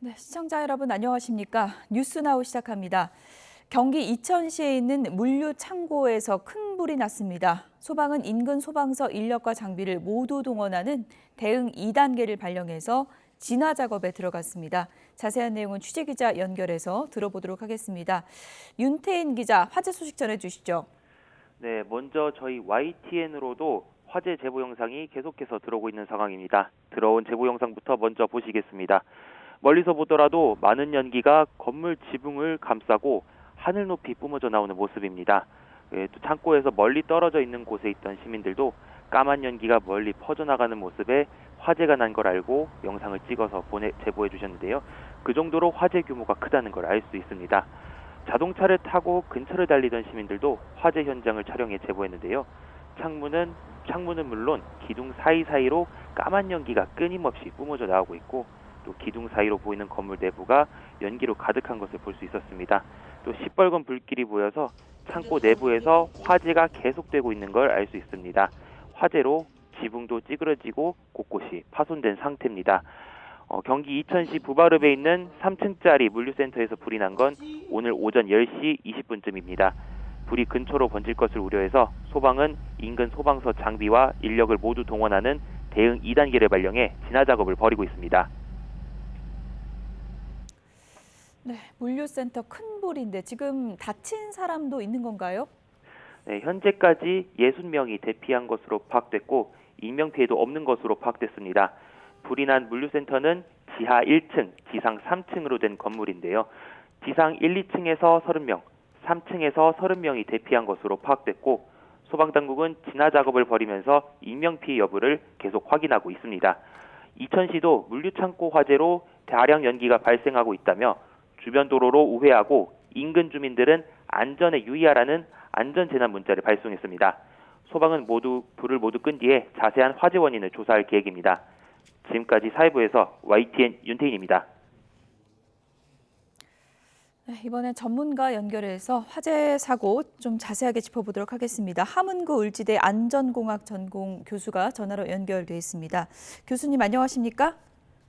네, 시청자 여러분 안녕하십니까? 뉴스나우 시작합니다. 경기 이천시에 있는 물류 창고에서 큰 불이 났습니다. 소방은 인근 소방서 인력과 장비를 모두 동원하는 대응 2단계를 발령해서 진화 작업에 들어갔습니다. 자세한 내용은 취재기자 연결해서 들어보도록 하겠습니다. 윤태인 기자, 화재 소식 전해주시죠. 네, 먼저 저희 YTN으로도 화재 제보 영상이 계속해서 들어오고 있는 상황입니다. 들어온 제보 영상부터 먼저 보시겠습니다. 멀리서 보더라도 많은 연기가 건물 지붕을 감싸고 하늘 높이 뿜어져 나오는 모습입니다. 또 창고에서 멀리 떨어져 있는 곳에 있던 시민들도 까만 연기가 멀리 퍼져나가는 모습에 화재가 난 걸 알고 영상을 찍어서 제보해 주셨는데요. 그 정도로 화재 규모가 크다는 걸 알 수 있습니다. 자동차를 타고 근처를 달리던 시민들도 화재 현장을 촬영해 제보했는데요. 창문은 물론 기둥 사이사이로 까만 연기가 끊임없이 뿜어져 나오고 있고 또 기둥 사이로 보이는 건물 내부가 연기로 가득한 것을 볼 수 있었습니다. 또 시뻘건 불길이 보여서 창고 내부에서 화재가 계속되고 있는 걸 알 수 있습니다. 화재로 지붕도 찌그러지고 곳곳이 파손된 상태입니다. 경기 이천시 부바릅에 있는 3층짜리 물류센터에서 불이 난 건 오늘 오전 10시 20분쯤입니다. 불이 근처로 번질 것을 우려해서 소방은 인근 소방서 장비와 인력을 모두 동원하는 대응 2단계를 발령해 진화 작업을 벌이고 있습니다. 네, 물류센터 큰 불인데 지금 다친 사람도 있는 건가요? 네, 현재까지 60명이 대피한 것으로 파악됐고 인명피해도 없는 것으로 파악됐습니다. 불이 난 물류센터는 지하 1층, 지상 3층으로 된 건물인데요. 지상 1, 2층에서 30명, 3층에서 30명이 대피한 것으로 파악됐고 소방당국은 진화 작업을 벌이면서 인명피해 여부를 계속 확인하고 있습니다. 이천시도 물류창고 화재로 다량 연기가 발생하고 있다며 주변 도로로 우회하고 인근 주민들은 안전에 유의하라는 안전재난 문자를 발송했습니다. 소방은 불을 모두 끈 뒤에 자세한 화재 원인을 조사할 계획입니다. 지금까지 사회부에서 YTN 윤태인입니다. 네, 이번엔 전문가 연결해서 화재 사고 좀 자세하게 짚어보도록 하겠습니다. 함은구 을지대 안전공학 전공 교수가 전화로 연결돼 있습니다. 교수님 안녕하십니까?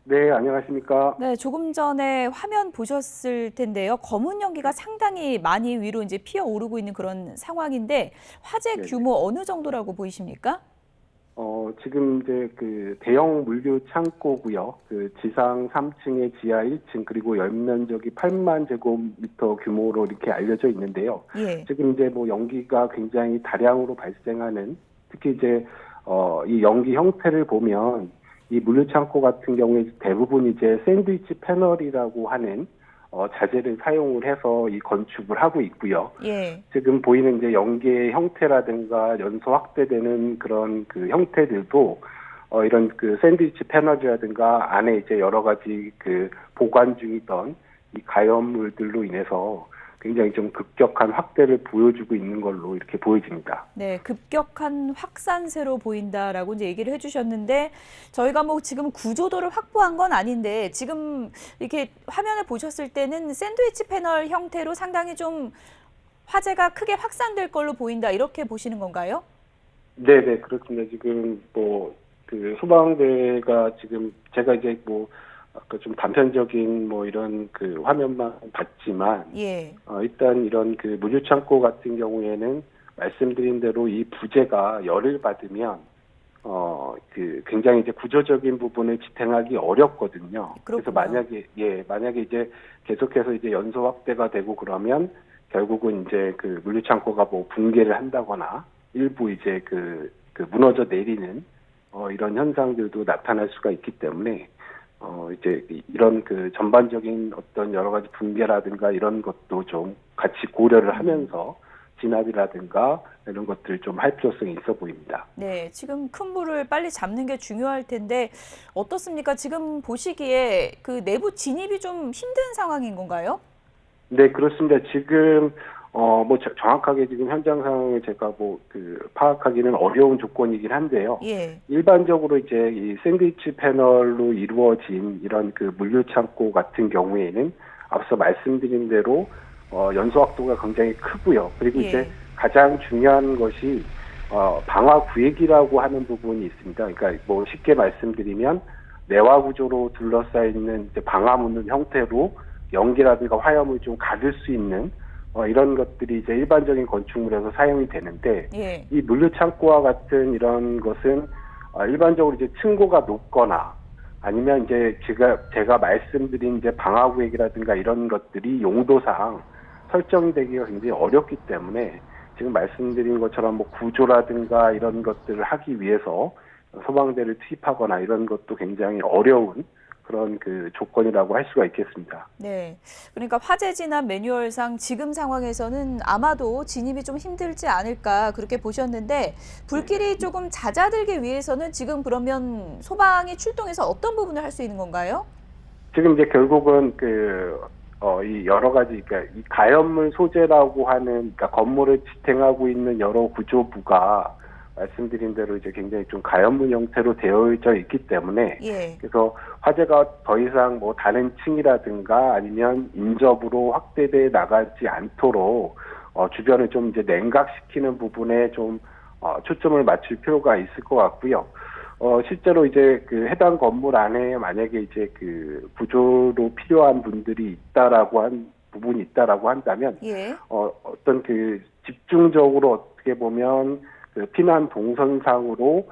네, 안녕하십니까? 네, 조금 전에 화면 보셨을 텐데요. 검은 연기가 상당히 많이 위로 이제 피어오르고 있는 그런 상황인데 화재 네네. 규모 어느 정도라고 보이십니까? 지금 이제 그 대형 물류 창고고요. 그 지상 3층에 지하 1층 그리고 연면적이 8만 제곱미터 규모로 이렇게 알려져 있는데요. 예. 지금 이제 뭐 연기가 굉장히 다량으로 발생하는 특히 이제 이 연기 형태를 보면 이 물류 창고 같은 경우에 대부분 이제 샌드위치 패널이라고 하는 자재를 사용을 해서 이 건축을 하고 있고요. 예. 지금 보이는 이제 연계의 형태라든가 연소 확대되는 그런 그 형태들도 이런 그 샌드위치 패널이라든가 안에 이제 여러 가지 그 보관 중이던 이 가연물들로 인해서 굉장히 좀 급격한 확대를 보여주고 있는 걸로 이렇게 보여집니다. 네, 급격한 확산세로 보인다라고 이제 얘기를 해주셨는데 저희가 뭐 지금 구조도를 확보한 건 아닌데 지금 이렇게 화면을 보셨을 때는 샌드위치 패널 형태로 상당히 좀 화재가 크게 확산될 걸로 보인다 이렇게 보시는 건가요? 네, 그렇습니다. 지금 뭐 그 소방대가 지금 제가 이제 뭐 아까 좀 단편적인 뭐 이런 그 화면만 봤지만 예. 일단 이런 그 물류창고 같은 경우에는 말씀드린 대로 이 부재가 열을 받으면 그 굉장히 이제 구조적인 부분을 지탱하기 어렵거든요. 그래서 만약에 이제 계속해서 이제 연소 확대가 되고 그러면 결국은 이제 그 물류창고가 뭐 붕괴를 한다거나 일부 이제 그 무너져 내리는 이런 현상들도 나타날 수가 있기 때문에 이제 이런 그 전반적인 어떤 여러 가지 붕괴라든가 이런 것도 좀 같이 고려를 하면서 진압이라든가 이런 것들을 좀 할 필요성이 있어 보입니다. 네, 지금 큰 불을 빨리 잡는 게 중요할 텐데 어떻습니까? 지금 보시기에 그 내부 진입이 좀 힘든 상황인 건가요? 네, 그렇습니다. 지금 뭐 정확하게 지금 현장 상황을 제가 뭐 그 파악하기는 어려운 조건이긴 한데요. 예. 일반적으로 이제 이 샌드위치 패널로 이루어진 이런 그 물류 창고 같은 경우에는 앞서 말씀드린 대로 연소 확도가 굉장히 크고요. 그리고 예. 이제 가장 중요한 것이 방화 구획이라고 하는 부분이 있습니다. 그러니까 뭐 쉽게 말씀드리면 내화 구조로 둘러싸여 있는 이제 방화문 형태로 연기라든가 화염을 좀 가둘 수 있는 이런 것들이 이제 일반적인 건축물에서 사용이 되는데 예. 이 물류 창고와 같은 이런 것은 일반적으로 이제 층고가 높거나 아니면 이제 제가 말씀드린 이제 방화구역이라든가 이런 것들이 용도상 설정이 되기가 굉장히 어렵기 때문에 지금 말씀드린 것처럼 뭐 구조라든가 이런 것들을 하기 위해서 소방대를 투입하거나 이런 것도 굉장히 어려운 그런 그 조건이라고 할 수가 있겠습니다. 네. 그러니까 화재 진압 매뉴얼상 지금 상황에서는 아마도 진입이 좀 힘들지 않을까 그렇게 보셨는데 불길이 조금 잦아들기 위해서는 지금 그러면 소방이 출동해서 어떤 부분을 할 수 있는 건가요? 지금 이제 결국은 이 여러 가지, 그러니까 이 가연물 소재라고 하는, 그러니까 건물을 지탱하고 있는 여러 구조부가 말씀드린 대로 이제 굉장히 좀 가연물 형태로 되어져 있기 때문에, 예. 그래서 화재가 더 이상 뭐 다른 층이라든가 아니면 인접으로 확대돼 나가지 않도록 주변을 좀 이제 냉각시키는 부분에 좀 초점을 맞출 필요가 있을 것 같고요. 실제로 이제 그 해당 건물 안에 만약에 이제 그 구조로 필요한 분들이 부분이 있다라고 한다면, 예. 어떤 그 집중적으로 어떻게 보면 그 피난 동선상으로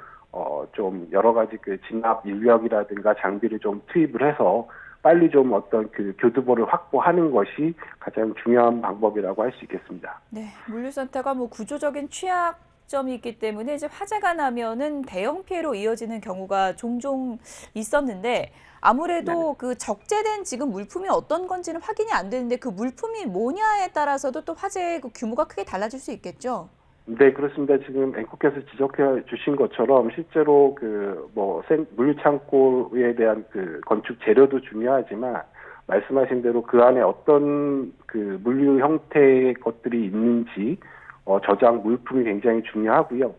좀 여러 가지 그 진압 인력이라든가 장비를 좀 투입을 해서 빨리 좀 어떤 그 교두보를 확보하는 것이 가장 중요한 방법이라고 할 수 있겠습니다. 네. 물류센터가 뭐 구조적인 취약점이 있기 때문에 이제 화재가 나면은 대형 피해로 이어지는 경우가 종종 있었는데 아무래도 네네. 그 적재된 지금 물품이 어떤 건지는 확인이 안 되는데 그 물품이 뭐냐에 따라서도 또 화재의 그 규모가 크게 달라질 수 있겠죠. 네, 그렇습니다. 지금 앵커께서 지적해 주신 것처럼 실제로 물류창고에 대한 그 건축 재료도 중요하지만 말씀하신 대로 그 안에 어떤 그 물류 형태의 것들이 있는지 저장 물품이 굉장히 중요하고요.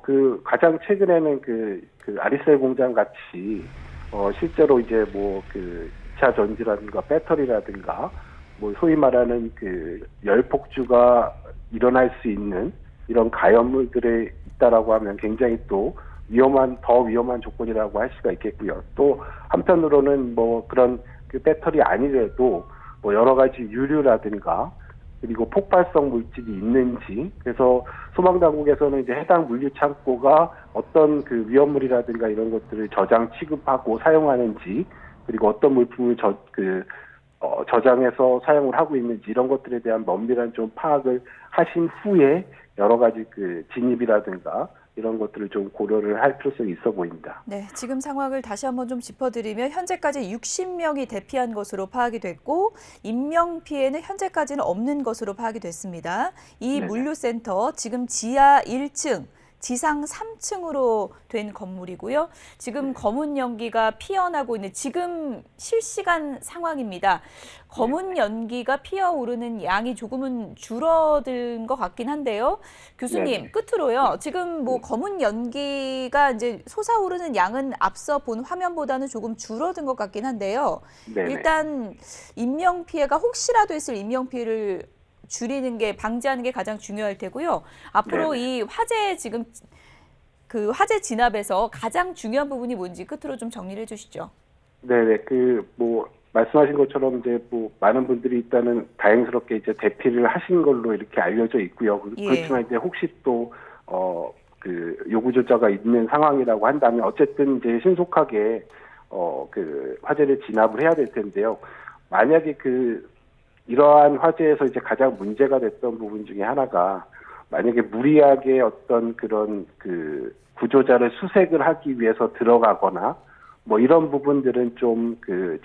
그 가장 최근에는 그 아리셀 공장 같이 실제로 이제 뭐 그 2차 전지라든가 배터리라든가 뭐 소위 말하는 그 열폭주가 일어날 수 있는 이런 가연물들이 있다라고 하면 굉장히 또 더 위험한 조건이라고 할 수가 있겠고요. 또 한편으로는 뭐 그런 그 배터리 아니래도 뭐 여러 가지 유류라든가 그리고 폭발성 물질이 있는지, 그래서 소방당국에서는 이제 해당 물류 창고가 어떤 그 위험물이라든가 이런 것들을 저장 취급하고 사용하는지, 그리고 어떤 물품을 저장해서 사용을 하고 있는지 이런 것들에 대한 면밀한 좀 파악을 하신 후에 여러 가지 그 진입이라든가 이런 것들을 좀 고려를 할 필요성이 있어 보입니다. 네, 지금 상황을 다시 한번 좀 짚어드리면 현재까지 60명이 대피한 것으로 파악이 됐고 인명 피해는 현재까지는 없는 것으로 파악이 됐습니다. 이 네네. 물류센터 지금 지하 1층, 지상 3층으로 된 건물이고요. 지금 검은 연기가 피어나고 있는 지금 실시간 상황입니다. 검은 연기가 피어오르는 양이 조금은 줄어든 것 같긴 한데요. 교수님, 네네. 끝으로요. 지금 뭐 검은 연기가 이제 솟아오르는 양은 앞서 본 화면보다는 조금 줄어든 것 같긴 한데요. 네네. 일단 인명 피해가 혹시라도 있을 인명 피해를 줄이는 게 방지하는 게 가장 중요할 테고요. 앞으로 네네. 이 화재 지금 그 화재 진압에서 가장 중요한 부분이 뭔지 끝으로 좀 정리를 해주시죠. 네네. 말씀하신 것처럼 이제 뭐 많은 분들이 일단은 다행스럽게 이제 대피를 하신 걸로 이렇게 알려져 있고요. 예. 그렇지만 이제 혹시 또 요구조자가 있는 상황이라고 한다면 어쨌든 이제 신속하게 그 화재를 진압을 해야 될 텐데요. 만약에 이러한 화재에서 이제 가장 문제가 됐던 부분 중에 하나가 만약에 무리하게 어떤 그런 그 구조자를 수색을 하기 위해서 들어가거나 뭐 이런 부분들은 좀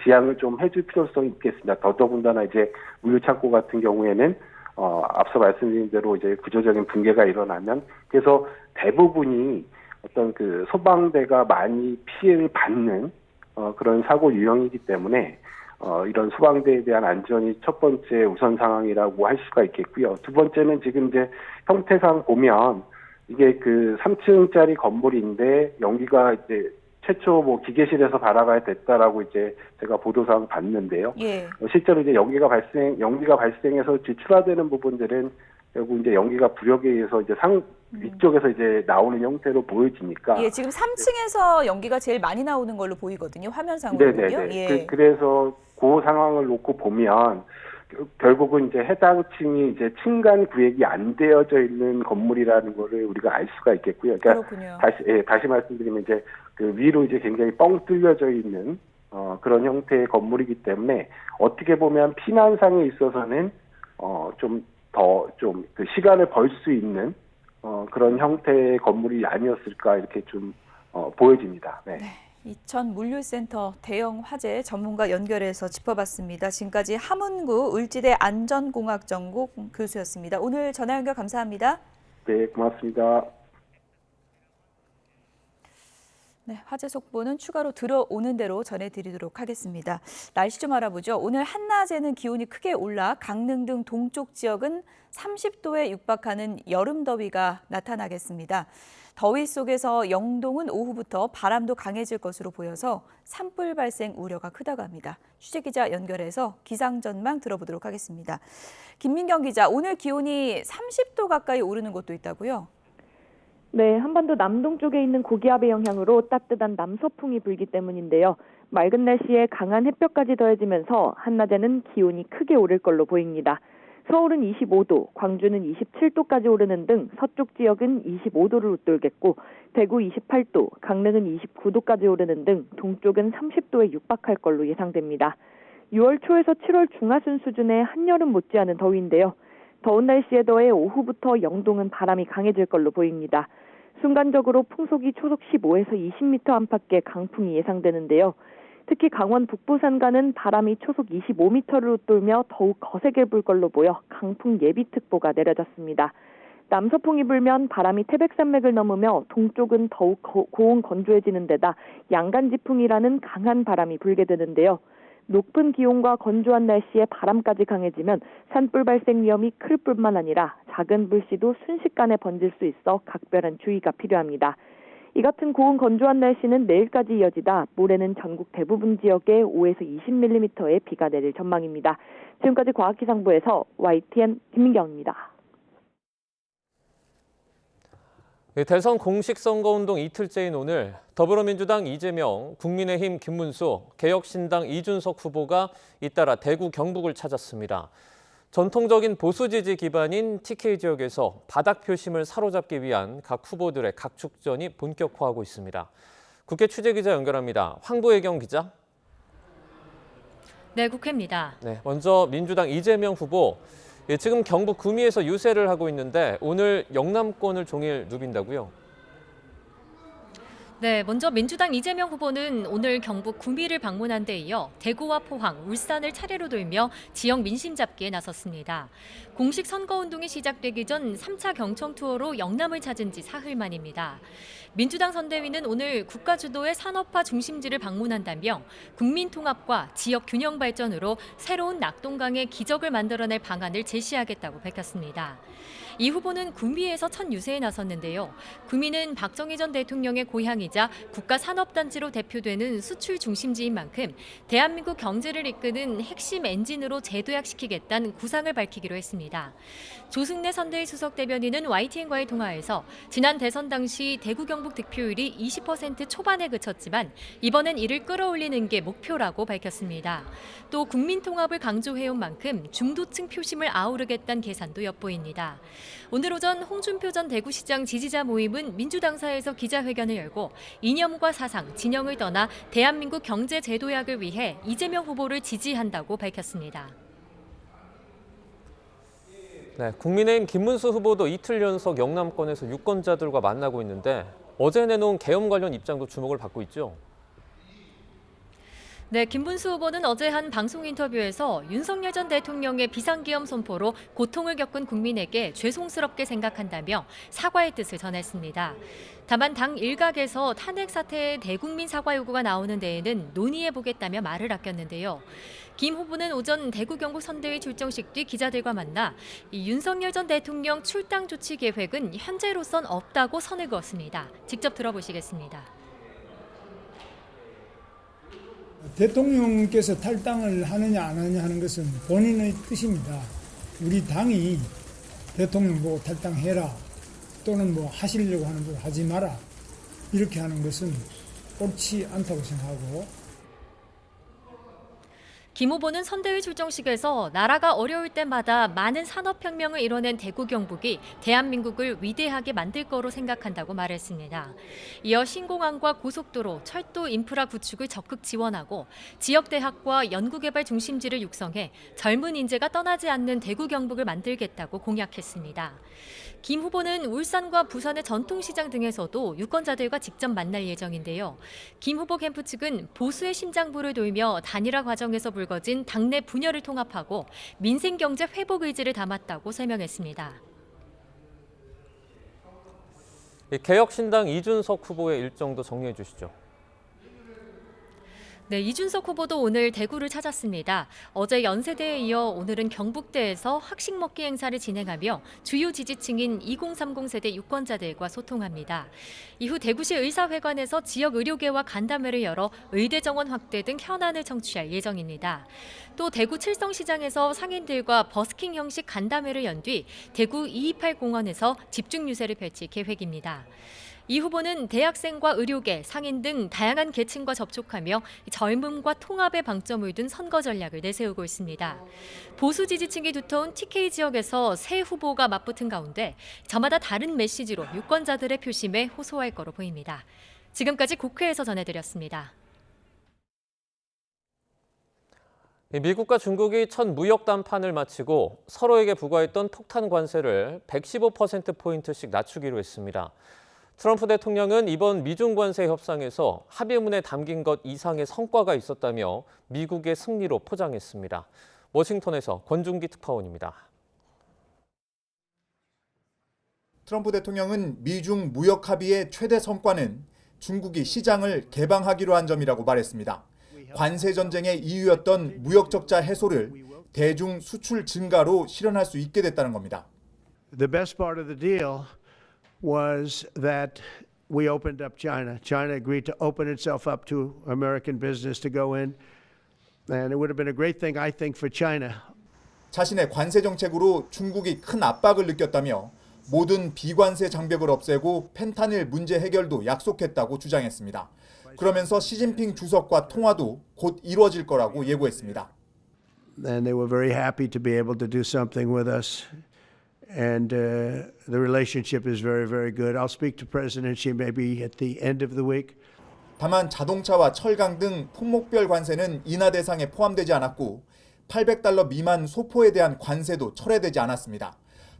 지양을 좀 해줄 필요성이 있겠습니다. 더더군다나 이제 물류창고 같은 경우에는 앞서 말씀드린 대로 이제 구조적인 붕괴가 일어나면 그래서 대부분이 어떤 그 소방대가 많이 피해를 받는 그런 사고 유형이기 때문에 이런 소방대에 대한 안전이 첫 번째 우선 상황이라고 할 수가 있겠고요. 두 번째는 지금 이제 형태상 보면 이게 3층짜리 건물인데 연기가 이제 최초 뭐 기계실에서 발화가 됐다라고 이제 제가 보도상 봤는데요. 예. 실제로 이제 연기가 발생해서 지출하되는 부분들은 결국 이제 연기가 부력에 의해서 이제 위쪽에서 이제 나오는 형태로 보여지니까. 예, 지금 3층에서 연기가 제일 많이 나오는 걸로 보이거든요. 화면상으로는요. 네네네. 예. 그래서 그 상황을 놓고 보면 결국은 이제 해당 층이 이제 층간 구획이 안 되어져 있는 건물이라는 거를 우리가 알 수가 있겠고요. 그러니까 그렇군요. 다시 말씀드리면 이제 그 위로 이제 굉장히 뻥 뚫려져 있는 그런 형태의 건물이기 때문에 어떻게 보면 피난상에 있어서는 좀 그 시간을 벌 수 있는 그런 형태의 건물이 아니었을까 이렇게 좀 보여집니다. 네. 이천 물류센터 대형 화재 전문가 연결해서 짚어봤습니다. 지금까지 함운구 을지대 안전공학전공 교수였습니다. 오늘 전화 연결 감사합니다. 네, 고맙습니다. 네, 화재 속보는 추가로 들어오는 대로 전해드리도록 하겠습니다. 날씨 좀 알아보죠. 오늘 한낮에는 기온이 크게 올라 강릉 등 동쪽 지역은 30도에 육박하는 여름 더위가 나타나겠습니다. 더위 속에서 영동은 오후부터 바람도 강해질 것으로 보여서 산불 발생 우려가 크다고 합니다. 취재기자 연결해서 기상 전망 들어보도록 하겠습니다. 김민경 기자, 오늘 기온이 30도 가까이 오르는 곳도 있다고요? 네, 한반도 남동쪽에 있는 고기압의 영향으로 따뜻한 남서풍이 불기 때문인데요. 맑은 날씨에 강한 햇볕까지 더해지면서 한낮에는 기온이 크게 오를 걸로 보입니다. 서울은 25도, 광주는 27도까지 오르는 등 서쪽 지역은 25도를 웃돌겠고 대구 28도, 강릉은 29도까지 오르는 등 동쪽은 30도에 육박할 걸로 예상됩니다. 6월 초에서 7월 중하순 수준의 한여름 못지않은 더위인데요. 더운 날씨에 더해 오후부터 영동은 바람이 강해질 걸로 보입니다. 순간적으로 풍속이 초속 15에서 20m 안팎의 강풍이 예상되는데요. 특히 강원 북부 산간은 바람이 초속 25m를 웃돌며 더욱 거세게 불 걸로 보여 강풍 예비특보가 내려졌습니다. 남서풍이 불면 바람이 태백산맥을 넘으며 동쪽은 더욱 고온 건조해지는 데다 양간지풍이라는 강한 바람이 불게 되는데요. 높은 기온과 건조한 날씨에 바람까지 강해지면 산불 발생 위험이 클 뿐만 아니라 작은 불씨도 순식간에 번질 수 있어 각별한 주의가 필요합니다. 이 같은 고온 건조한 날씨는 내일까지 이어지다 모레는 전국 대부분 지역에 5에서 20mm의 비가 내릴 전망입니다. 지금까지 과학기상부에서 YTN 김민경입니다. 대선 공식 선거운동 이틀째인 오늘 더불어민주당 이재명, 국민의힘 김문수, 개혁신당 이준석 후보가 잇따라 대구 경북을 찾았습니다. 전통적인 보수 지지 기반인 TK 지역에서 바닥 표심을 사로잡기 위한 각 후보들의 각축전이 본격화하고 있습니다. 국회 취재기자 연결합니다. 황보혜경 기자. 네, 국회입니다. 네, 먼저 민주당 이재명 후보. 지금 경북 구미에서 유세를 하고 있는데 오늘 영남권을 종일 누빈다고요? 네, 먼저 민주당 이재명 후보는 오늘 경북 구미를 방문한 데 이어 대구와 포항, 울산을 차례로 돌며 지역 민심 잡기에 나섰습니다. 공식 선거운동이 시작되기 전 3차 경청 투어로 영남을 찾은 지 사흘 만입니다. 민주당 선대위는 오늘 국가 주도의 산업화 중심지를 방문한다며 국민 통합과 지역 균형 발전으로 새로운 낙동강의 기적을 만들어낼 방안을 제시하겠다고 밝혔습니다. 이 후보는 구미에서 첫 유세에 나섰는데요. 구미는 박정희 전 대통령의 고향이자 국가산업단지로 대표되는 수출 중심지인 만큼 대한민국 경제를 이끄는 핵심 엔진으로 재도약시키겠다는 구상을 밝히기로 했습니다. 조승래 선대위 수석 대변인은 YTN과의 통화에서 지난 대선 당시 대구 경북 득표율이 20% 초반에 그쳤지만 이번엔 이를 끌어올리는 게 목표라고 밝혔습니다. 또 국민 통합을 강조해온 만큼 중도층 표심을 아우르겠다는 계산도 엿보입니다. 오늘 오전 홍준표 전 대구시장 지지자 모임은 민주당사에서 기자회견을 열고 이념과 사상, 진영을 떠나 대한민국 경제 재도약을 위해 이재명 후보를 지지한다고 밝혔습니다. 네, 국민의힘 김문수 후보도 이틀 연속 영남권에서 유권자들과 만나고 있는데 어제 내놓은 계엄 관련 입장도 주목을 받고 있죠. 네, 김문수 후보는 어제 한 방송 인터뷰에서 윤석열 전 대통령의 비상계엄 선포로 고통을 겪은 국민에게 죄송스럽게 생각한다며 사과의 뜻을 전했습니다. 다만 당 일각에서 탄핵 사태의 대국민 사과 요구가 나오는 데에는 논의해보겠다며 말을 아꼈는데요. 김 후보는 오전 대구 경북 선대위 출정식 뒤 기자들과 만나 윤석열 전 대통령 출당 조치 계획은 현재로선 없다고 선을 그었습니다. 직접 들어보시겠습니다. 대통령께서 탈당을 하느냐 안 하느냐 하는 것은 본인의 뜻입니다. 우리 당이 대통령 보고 탈당해라 또는 뭐 하시려고 하는 걸 하지 마라 이렇게 하는 것은 옳지 않다고 생각하고 김 후보는 선대위 출정식에서 나라가 어려울 때마다 많은 산업혁명을 이뤄낸 대구 경북이 대한민국을 위대하게 만들 거로 생각한다고 말했습니다. 이어 신공항과 고속도로, 철도 인프라 구축을 적극 지원하고 지역대학과 연구개발 중심지를 육성해 젊은 인재가 떠나지 않는 대구 경북을 만들겠다고 공약했습니다. 김 후보는 울산과 부산의 전통시장 등에서도 유권자들과 직접 만날 예정인데요. 김 후보 캠프 측은 보수의 심장부를 돌며 단일화 과정에서 불거진 당내 분열을 통합하고 민생경제 회복 의지를 담았다고 설명했습니다. 개혁신당 이준석 후보의 일정도 정리해 주시죠. 네, 이준석 후보도 오늘 대구를 찾았습니다. 어제 연세대에 이어 오늘은 경북대에서 학식 먹기 행사를 진행하며 주요 지지층인 2030 세대 유권자들과 소통합니다. 이후 대구시 의사회관에서 지역 의료계와 간담회를 열어 의대 정원 확대 등 현안을 청취할 예정입니다. 또 대구 칠성시장에서 상인들과 버스킹 형식 간담회를 연 뒤 대구 228 공원에서 집중 유세를 펼칠 계획입니다. 이 후보는 대학생과 의료계, 상인 등 다양한 계층과 접촉하며 젊음과 통합에 방점을 둔 선거 전략을 내세우고 있습니다. 보수 지지층이 두터운 TK 지역에서 새 후보가 맞붙은 가운데 저마다 다른 메시지로 유권자들의 표심에 호소할 거로 보입니다. 지금까지 국회에서 전해드렸습니다. 미국과 중국이 첫 무역 담판을 마치고 서로에게 부과했던 폭탄 관세를 115%포인트씩 낮추기로 했습니다. 트럼프 대통령은 이번 미중 관세 협상에서 합의문에 담긴 것 이상의 성과가 있었다며 미국의 승리로 포장했습니다. 워싱턴에서 권중기 특파원입니다. 트럼프 대통령은 미중 무역 합의의 최대 성과는 중국이 시장을 개방하기로 한 점이라고 말했습니다. 관세 전쟁의 이유였던 무역 적자 해소를 대중 수출 증가로 실현할 수 있게 됐다는 겁니다. The best part of the deal was that we opened up China. China agreed to open itself up to American business to go in, and it would have been a great thing, I think, for China. 자신의 관세 정책으로 중국이 큰 압박을 느꼈다며 모든 비관세 장벽을 없애고 펜타닐 문제 해결도 약속했다고 주장했습니다. 그러면서 시진핑 주석과 통화도 곧 이루어질 거라고 예고했습니다. And they were very happy to be able to do something with us. And the relationship is very, very good. I'll speak to President Xi maybe at the end of the week. 다만 자동차와 철강 등 품목별 관세는 인하 대상에 포함되지 않았고 $800 미만 소포에 대한 관세도 철회되지 않았습니다.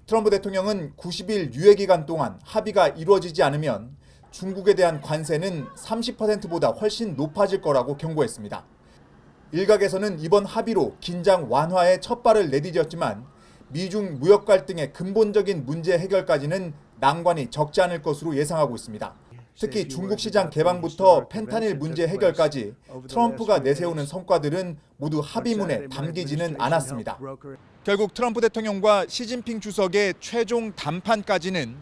트럼프 대통령은 90일 유예 기간 동안 합의가 이루어지지 않으면 중국에 대한 관세는 30%보다 훨씬 높아질 거라고 경고했습니다. 일각에서는 이번 합의로 긴장 완화에 첫 발을 내디뎠지만 미중 무역 갈등의 근본적인 문제 해결까지는 난관이 적지 않을 것으로 예상하고 있습니다. 특히 중국 시장 개방부터 펜타닐 문제 해결까지 트럼프가 내세우는 성과들은 모두 합의문에 담기지는 않았습니다. 결국 트럼프 대통령과 시진핑 주석의 최종 담판까지는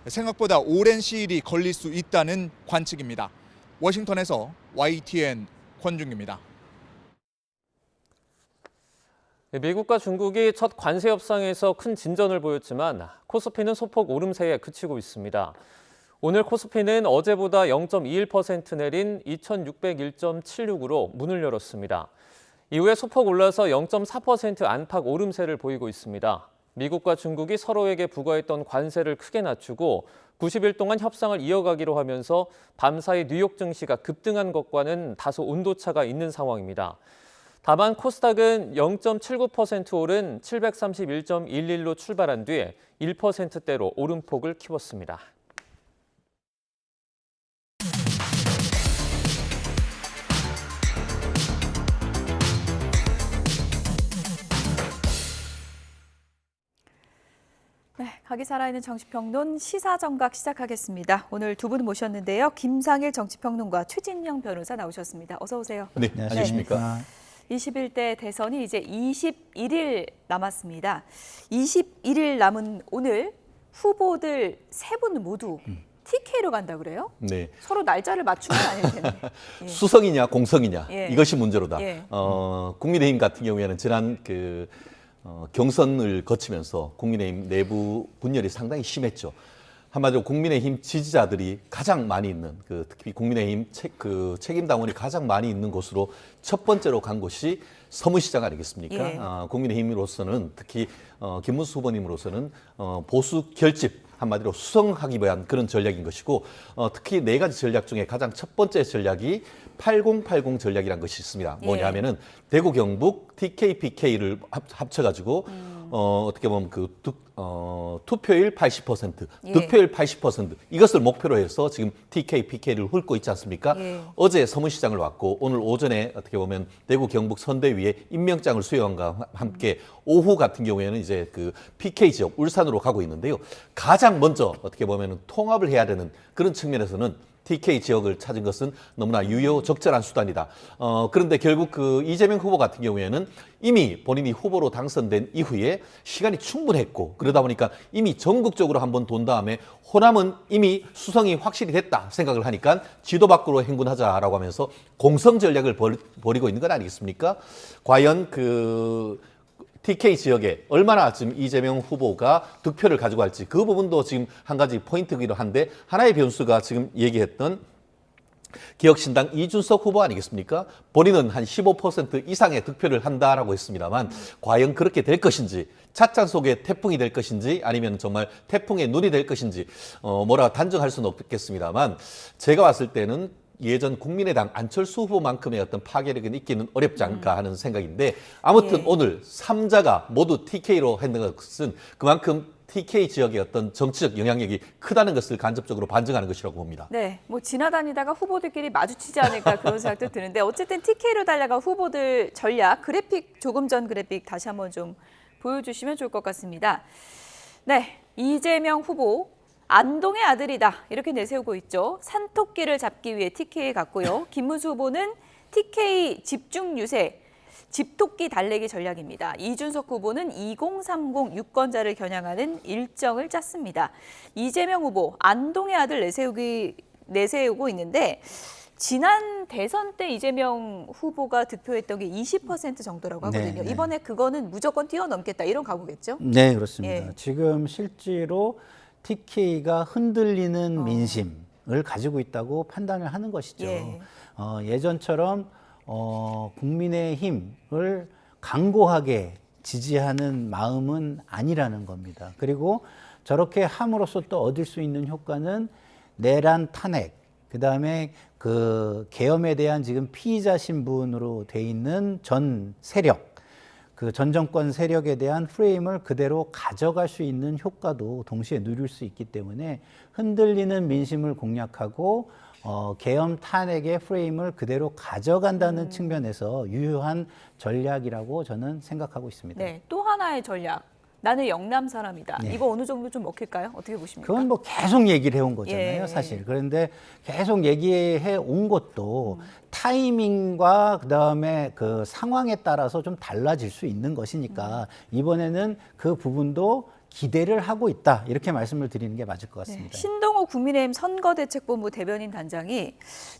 생각보다 오랜 시일이 걸릴 수 있다는 관측입니다. 워싱턴에서 YTN 권중기입니다. 미국과 중국이 첫 관세 협상에서 큰 진전을 보였지만 코스피는 소폭 오름세에 그치고 있습니다. 오늘 코스피는 어제보다 0.21% 내린 2601.76으로 문을 열었습니다. 이후에 소폭 올라서 0.4% 안팎 오름세를 보이고 있습니다. 미국과 중국이 서로에게 부과했던 관세를 크게 낮추고 90일 동안 협상을 이어가기로 하면서 밤사이 뉴욕 증시가 급등한 것과는 다소 온도차가 있는 상황입니다. 다만 코스닥은 0.79% 오른 731.11로 출발한 뒤에 1%대로 오름폭을 키웠습니다. 네, 각이 살아있는 정치평론 시사정각 시작하겠습니다. 오늘 두 분 모셨는데요. 김상일 정치평론가 최진영 변호사 나오셨습니다. 어서 오세요. 네, 안녕하십니까. 21대 대선이 이제 21일 남았습니다. 21일 남은 오늘 후보들 세 분 모두 TK로 간다 그래요? 네. 서로 날짜를 맞추면 아닐 텐데. 예. 수성이냐 공성이냐 예. 이것이 문제로다. 예. 국민의힘 같은 경우에는 지난 경선을 거치면서 국민의힘 내부 분열이 상당히 심했죠. 한마디로 국민의힘 지지자들이 가장 많이 있는 특히 국민의힘 책임당원이 가장 많이 있는 곳으로 첫 번째로 간 곳이 서문시장 아니겠습니까? 예. 국민의힘으로서는 특히 김문수 후보님으로서는 보수 결집 한마디로 수성하기 위한 그런 전략인 것이고 특히 4가지 전략 중에 가장 첫 번째 전략이 8080 전략이라는 것이 있습니다. 뭐냐면은 대구 경북 TKPK를 합쳐가지고 어떻게 보면 투표율 80%, 득표율 80% 이것을 목표로 해서 지금 TKPK를 훑고 있지 않습니까? 어제 서문시장을 왔고 오늘 오전에 어떻게 보면 대구 경북 선대위에 임명장을 수여함과 함께 오후 같은 경우에는 이제 그 PK 지역 울산으로 가고 있는데요. 가장 먼저 어떻게 보면 통합을 해야 되는 그런 측면에서는 TK 지역을 찾은 것은 너무나 유효적절한 수단이다. 그런데 결국 그 이재명 후보 같은 경우에는 이미 본인이 후보로 당선된 이후에 시간이 충분했고 그러다 보니까 이미 전국적으로 한번 돈 다음에 호남은 이미 수성이 확실히 됐다 생각을 하니까 지도 밖으로 행군하자라고 하면서 공성 전략을 벌이고 있는 건 아니겠습니까? 과연 TK 지역에 얼마나 지금 이재명 후보가 득표를 가지고 갈지 그 부분도 지금 한 가지 포인트이기도 한데 하나의 변수가 지금 얘기했던 개혁신당 이준석 후보 아니겠습니까? 본인은 한 15% 이상의 득표를 한다라고 했습니다만 과연 그렇게 될 것인지 찻잔 속에 태풍이 될 것인지 아니면 정말 태풍의 눈이 될 것인지 뭐라 단정할 수는 없겠습니다만 제가 봤을 때는 예전 국민의당 안철수 후보만큼의 어떤 파괴력은 있기는 어렵지 않을까 하는 생각인데 아무튼 오늘 3자가 모두 TK로 했는 것은 그만큼 TK 지역의 어떤 정치적 영향력이 크다는 것을 간접적으로 반증하는 것이라고 봅니다. 네, 뭐 지나다니다가 후보들끼리 마주치지 않을까 그런 생각도 드는데 어쨌든 TK로 달려간 후보들 전략 그래픽 조금 전 그래픽 다시 한번 좀 보여주시면 좋을 것 같습니다. 네, 이재명 후보 안동의 아들이다 이렇게 내세우고 있죠. 산토끼를 잡기 위해 TK에 갔고요. 김문수 후보는 TK 집중 유세, 집토끼 달래기 전략입니다. 이준석 후보는 2030 유권자를 겨냥하는 일정을 짰습니다. 이재명 후보 안동의 아들 내세우고 있는데 지난 대선 때 이재명 후보가 득표했던 게 20% 정도라고 하거든요. 네. 이번에 그거는 무조건 뛰어넘겠다 이런 각오겠죠? 네, 그렇습니다. 지금 실제로 TK가 흔들리는 민심을 가지고 있다고 판단을 하는 것이죠. 예전처럼 국민의힘을 강고하게 지지하는 마음은 아니라는 겁니다. 그리고 저렇게 함으로써 또 얻을 수 있는 효과는 내란 탄핵, 그다음에 그 계엄에 대한 지금 피의자 신분으로 돼 있는 전 세력, 그 전 정권 세력에 대한 프레임을 그대로 가져갈 수 있는 효과도 동시에 누릴 수 있기 때문에 흔들리는 민심을 공략하고 계엄 탄핵의 프레임을 그대로 가져간다는 측면에서 유효한 전략이라고 저는 생각하고 있습니다. 네, 또 하나의 전략. 나는 영남 사람이다. 네. 이거 어느 정도 좀 먹힐까요? 어떻게 보십니까? 그건 뭐 계속 얘기를 해온 거잖아요, 사실. 그런데 계속 얘기해 온 것도 타이밍과 그다음에 그 상황에 따라서 좀 달라질 수 있는 것이니까 이번에는 그 부분도 기대를 하고 있다. 이렇게 말씀을 드리는 게 맞을 것 같습니다. 네, 신동호 국민의힘 선거대책본부 대변인 단장이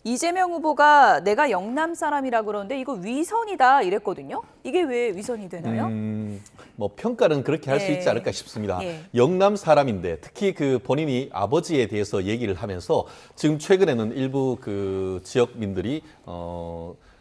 이재명 후보가 내가 영남 사람이라 그러는데 이거 위선이다 이랬거든요. 이게 왜 위선이 되나요? 뭐 평가는 그렇게 할 수 있지 않을까 싶습니다. 영남 사람인데 특히 그 본인이 아버지에 대해서 얘기를 하면서 지금 최근에는 일부 그 지역민들이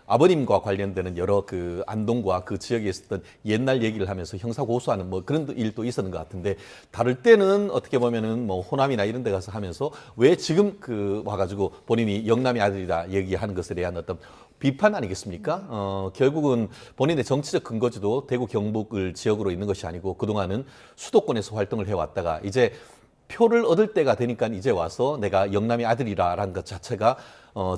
아버님과 관련되는 여러 그 안동과 그 지역에 있었던 옛날 얘기를 하면서 형사 고소하는 뭐 그런 일도 있었는 것 같은데 다를 때는 어떻게 보면은 뭐 호남이나 이런 데 가서 하면서 왜 지금 그 와가지고 본인이 영남의 아들이다 얘기하는 것에 대한 어떤 비판 아니겠습니까? 결국은 본인의 정치적 근거지도 대구 경북을 지역으로 있는 것이 아니고 그동안은 수도권에서 활동을 해왔다가 이제 표를 얻을 때가 되니까 이제 와서 내가 영남의 아들이라는 것 자체가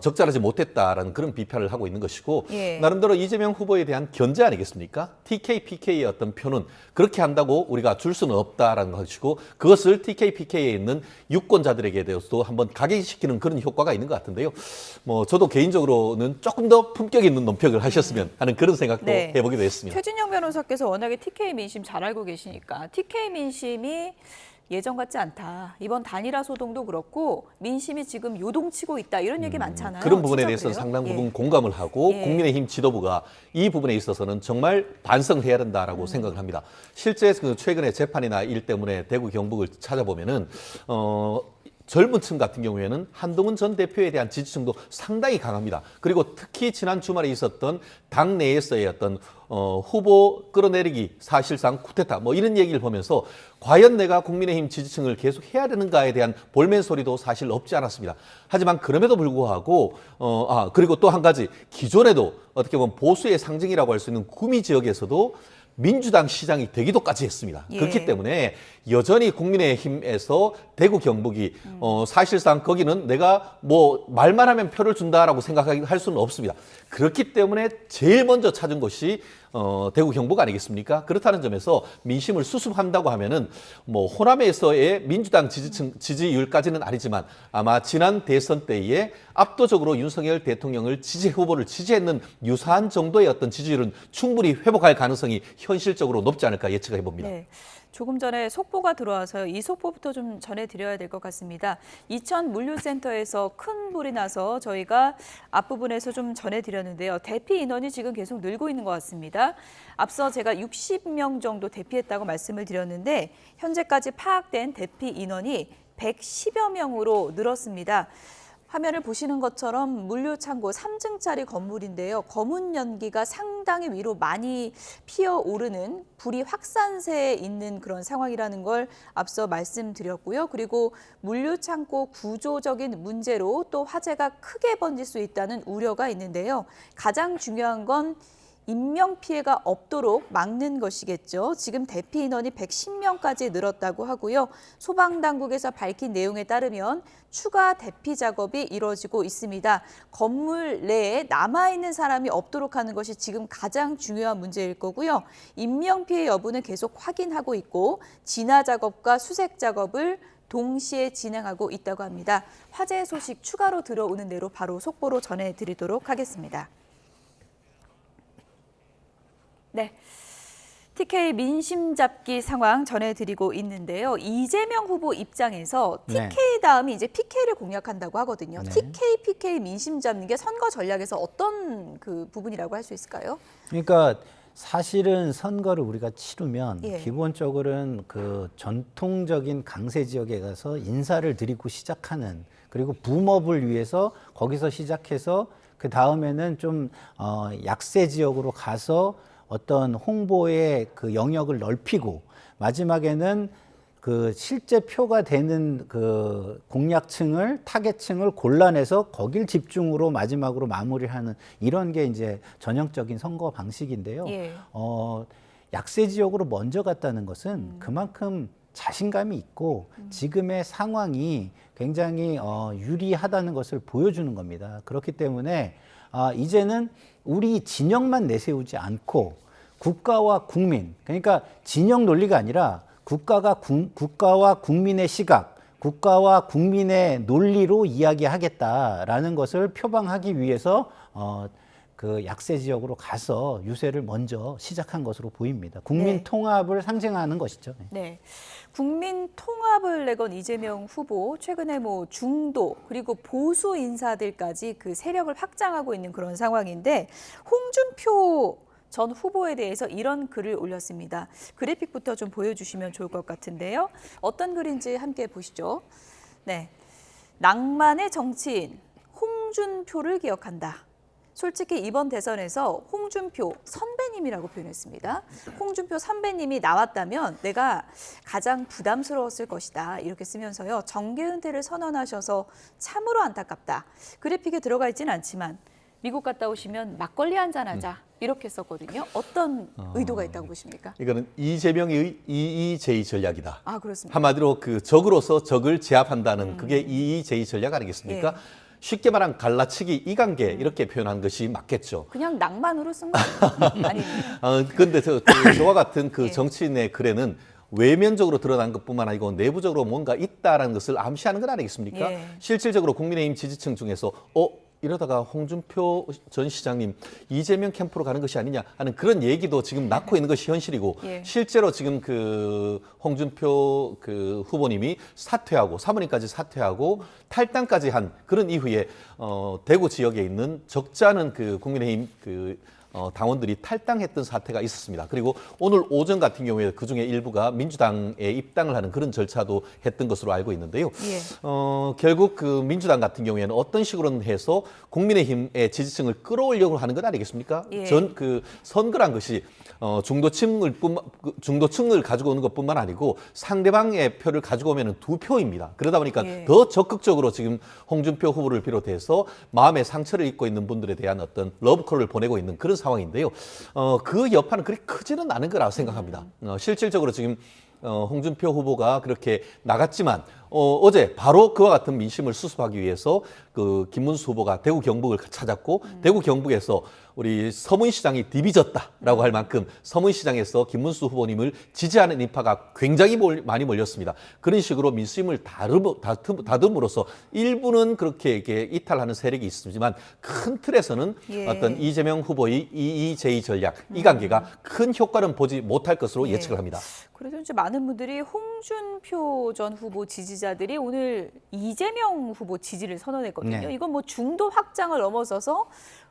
적절하지 못했다라는 그런 비판을 하고 있는 것이고 나름대로 이재명 후보에 대한 견제 아니겠습니까? TK, PK의 어떤 표는 그렇게 한다고 우리가 줄 수는 없다라는 것이고 그것을 TK, PK에 있는 유권자들에게 대해서도 한번 각인시키는 그런 효과가 있는 것 같은데요. 뭐 저도 개인적으로는 조금 더 품격 있는 논평을 하셨으면 하는 그런 생각도 해보기도 했습니다. 최진영 변호사께서 워낙에 TK 민심 잘 알고 계시니까 TK 민심이 예전 같지 않다. 이번 단일화 소동도 그렇고 민심이 지금 요동치고 있다. 이런 얘기 많잖아요. 그런 부분에 진짜 대해서는 그래요? 상당 부분 예. 공감을 하고 예. 국민의힘 지도부가 이 부분에 있어서는 정말 반성해야 된다라고 생각을 합니다. 실제 그 최근에 재판이나 일 때문에 대구 경북을 찾아보면은 젊은 층 같은 경우에는 한동훈 전 대표에 대한 지지층도 상당히 강합니다. 그리고 특히 지난 주말에 있었던 당내에서의 어떤 후보 끌어내리기 사실상 쿠데타 뭐 이런 얘기를 보면서 과연 내가 국민의힘 지지층을 계속 해야 되는가에 대한 볼멘 소리도 사실 없지 않았습니다. 하지만 그럼에도 불구하고 그리고 또 한 가지 기존에도 어떻게 보면 보수의 상징이라고 할 수 있는 구미 지역에서도 민주당 시장이 되기도까지 했습니다. 예. 그렇기 때문에 여전히 국민의힘에서 대구 경북이 사실상 거기는 내가 뭐 말만 하면 표를 준다라고 생각할 수는 없습니다. 그렇기 때문에 제일 먼저 찾은 것이 대구 경북 아니겠습니까? 그렇다는 점에서 민심을 수습한다고 하면은 뭐 호남에서의 민주당 지지율까지는 아니지만 아마 지난 대선 때에 압도적으로 윤석열 대통령을 후보를 지지했는 유사한 정도의 어떤 지지율은 충분히 회복할 가능성이 현실적으로 높지 않을까 예측해 봅니다. 네. 조금 전에 속보가 들어와서요. 이 속보부터 좀 전해드려야 될 것 같습니다. 이천 물류센터에서 큰 불이 나서 저희가 앞부분에서 좀 전해드렸는데요. 대피 인원이 지금 계속 늘고 있는 것 같습니다. 앞서 제가 60명 정도 대피했다고 말씀을 드렸는데 현재까지 파악된 대피 인원이 110여 명으로 늘었습니다. 화면을 보시는 것처럼 물류창고 3층짜리 건물인데요. 검은 연기가 상당히 위로 많이 피어오르는 불이 확산세에 있는 그런 상황이라는 걸 앞서 말씀드렸고요. 그리고 물류창고 구조적인 문제로 또 화재가 크게 번질 수 있다는 우려가 있는데요. 가장 중요한 건 인명피해가 없도록 막는 것이겠죠. 지금 대피 인원이 110명까지 늘었다고 하고요. 소방당국에서 밝힌 내용에 따르면 추가 대피 작업이 이루어지고 있습니다. 건물 내에 남아있는 사람이 없도록 하는 것이 지금 가장 중요한 문제일 거고요. 인명피해 여부는 계속 확인하고 있고 진화 작업과 수색 작업을 동시에 진행하고 있다고 합니다. 화재 소식 추가로 들어오는 대로 바로 속보로 전해드리도록 하겠습니다. 네, TK 민심 잡기 상황 전해드리고 있는데요. 이재명 후보 입장에서 TK 다음이 이제 PK를 공략한다고 하거든요. 네. TK, PK 민심 잡는 게 선거 전략에서 어떤 그 부분이라고 할 수 있을까요? 그러니까 사실은 선거를 우리가 치르면 예. 기본적으로는 그 전통적인 강세 지역에 가서 인사를 드리고 시작하는, 그리고 붐업을 위해서 거기서 시작해서 그 다음에는 좀 약세 지역으로 가서 어떤 홍보의 그 영역을 넓히고 마지막에는 그 실제 표가 되는 그 공략층을, 타겟층을 골라내서 거길 집중으로 마지막으로 마무리하는 이런 게 이제 전형적인 선거 방식인데요. 예. 약세 지역으로 먼저 갔다는 것은 그만큼 자신감이 있고 지금의 상황이 굉장히 유리하다는 것을 보여주는 겁니다. 그렇기 때문에 이제는 우리 진영만 내세우지 않고 국가와 국민, 그러니까 진영 논리가 아니라 국가와 국민의 시각, 국가와 국민의 논리로 이야기하겠다라는 것을 표방하기 위해서 그 약세 지역으로 가서 유세를 먼저 시작한 것으로 보입니다. 국민 통합을 상징하는 것이죠. 네. 국민 통합을 내건 이재명 후보, 최근에 뭐 중도 그리고 보수 인사들까지 그 세력을 확장하고 있는 그런 상황인데, 홍준표 전 후보에 대해서 이런 글을 올렸습니다. 그래픽부터 좀 보여주시면 좋을 것 같은데요. 어떤 글인지 함께 보시죠. 네, 낭만의 정치인 홍준표를 기억한다. 솔직히 이번 대선에서 홍준표 선배님이라고 표현했습니다. 홍준표 선배님이 나왔다면 내가 가장 부담스러웠을 것이다. 이렇게 쓰면서요. 정계 은퇴를 선언하셔서 참으로 안타깝다. 그래픽에 들어가 있지는 않지만 미국 갔다 오시면 막걸리 한잔하자. 이렇게 썼거든요. 어떤 의도가 있다고 보십니까? 이거는 이재명의 EEJ 전략이다. 아, 그렇습니다. 한마디로 그 적으로서 적을 제압한다는 그게 EEJ 전략 아니겠습니까? 예. 쉽게 말하면 갈라치기 이관계 이렇게 표현한 것이 맞겠죠. 그냥 낭만으로 쓴 거예요. 아니. 그런데 저와 같은 그 정치인의 글에는 외면적으로 드러난 것뿐만 아니고 내부적으로 뭔가 있다라는 것을 암시하는 건 아니겠습니까? 예. 실질적으로 국민의힘 지지층 중에서 이러다가 홍준표 전 시장님 이재명 캠프로 가는 것이 아니냐 하는 그런 얘기도 지금 낳고 있는 것이 현실이고 예. 실제로 지금 그 홍준표 그 후보님이 사퇴하고 사모님까지 사퇴하고 탈당까지 한 그런 이후에 대구 지역에 있는 적지 않은 그 국민의힘 당원들이 탈당했던 사태가 있었습니다. 그리고 오늘 오전 같은 경우에 그중에 일부가 민주당에 입당을 하는 그런 절차도 했던 것으로 알고 있는데요. 예. 결국 그 민주당 같은 경우에는 어떤 식으로는 해서 국민의힘의 지지층을 끌어올려고 하는 것 아니겠습니까? 예. 그 선거란 것이 중도층을 가지고 오는 것뿐만 아니고 상대방의 표를 가지고 오면 2표입니다. 그러다 보니까 예. 더 적극적으로 지금 홍준표 후보를 비롯해서 마음의 상처를 입고 있는 분들에 대한 어떤 러브콜을 보내고 있는 그런 상황인데요. 그 여파는 그렇게 크지는 않은 거라고 생각합니다. 실질적으로 지금 홍준표 후보가 그렇게 나갔지만 어제 바로 그와 같은 민심을 수습하기 위해서 그 김문수 후보가 대구 경북을 찾았고 대구 경북에서 우리 서문시장이 디비졌다라고 할 만큼 서문시장에서 김문수 후보님을 지지하는 인파가 굉장히 많이 몰렸습니다. 그런 식으로 민심을 다듬으로써 일부는 그렇게 이렇게 이탈하는 세력이 있지만 큰 틀에서는 예. 어떤 이재명 후보의 EEJ 전략, 이 관계가 큰 효과는 보지 못할 것으로 예. 예측을 합니다. 그래도 이제 많은 분들이 홍준표 전 후보 지지자들이 오늘 이재명 후보 지지를 선언했거든요. 네. 이건 뭐 중도 확장을 넘어서서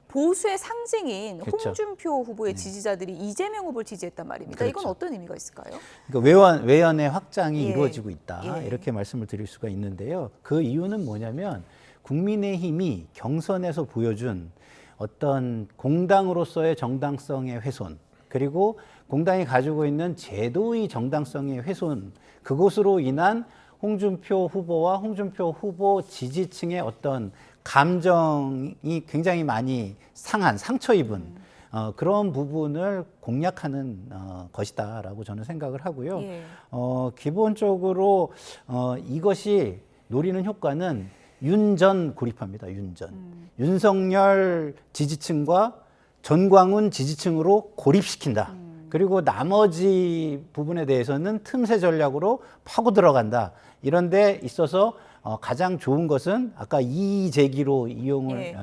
보수의 상징인 그렇죠. 홍준표 후보의 지지자들이 이재명 후보를 지지했단 말입니다. 이건 그렇죠. 어떤 의미가 있을까요? 그러니까 외연의 확장이 예. 이루어지고 있다. 예. 이렇게 말씀을 드릴 수가 있는데요. 그 이유는 뭐냐면 국민의힘이 경선에서 보여준 어떤 공당으로서의 정당성의 훼손, 그리고 공당이 가지고 있는 제도의 정당성의 훼손, 그것으로 인한 홍준표 후보와 홍준표 후보 지지층의 어떤 감정이 굉장히 많이 상처 입은 그런 부분을 공략하는 것이다라고 저는 생각을 하고요. 예. 기본적으로 이것이 노리는 효과는 윤전 고립합니다. 윤석열 지지층과 전광훈 지지층으로 고립시킨다. 그리고 나머지 부분에 대해서는 틈새 전략으로 파고 들어간다. 이런 데 있어서 가장 좋은 것은 아까 이의제기로 이용을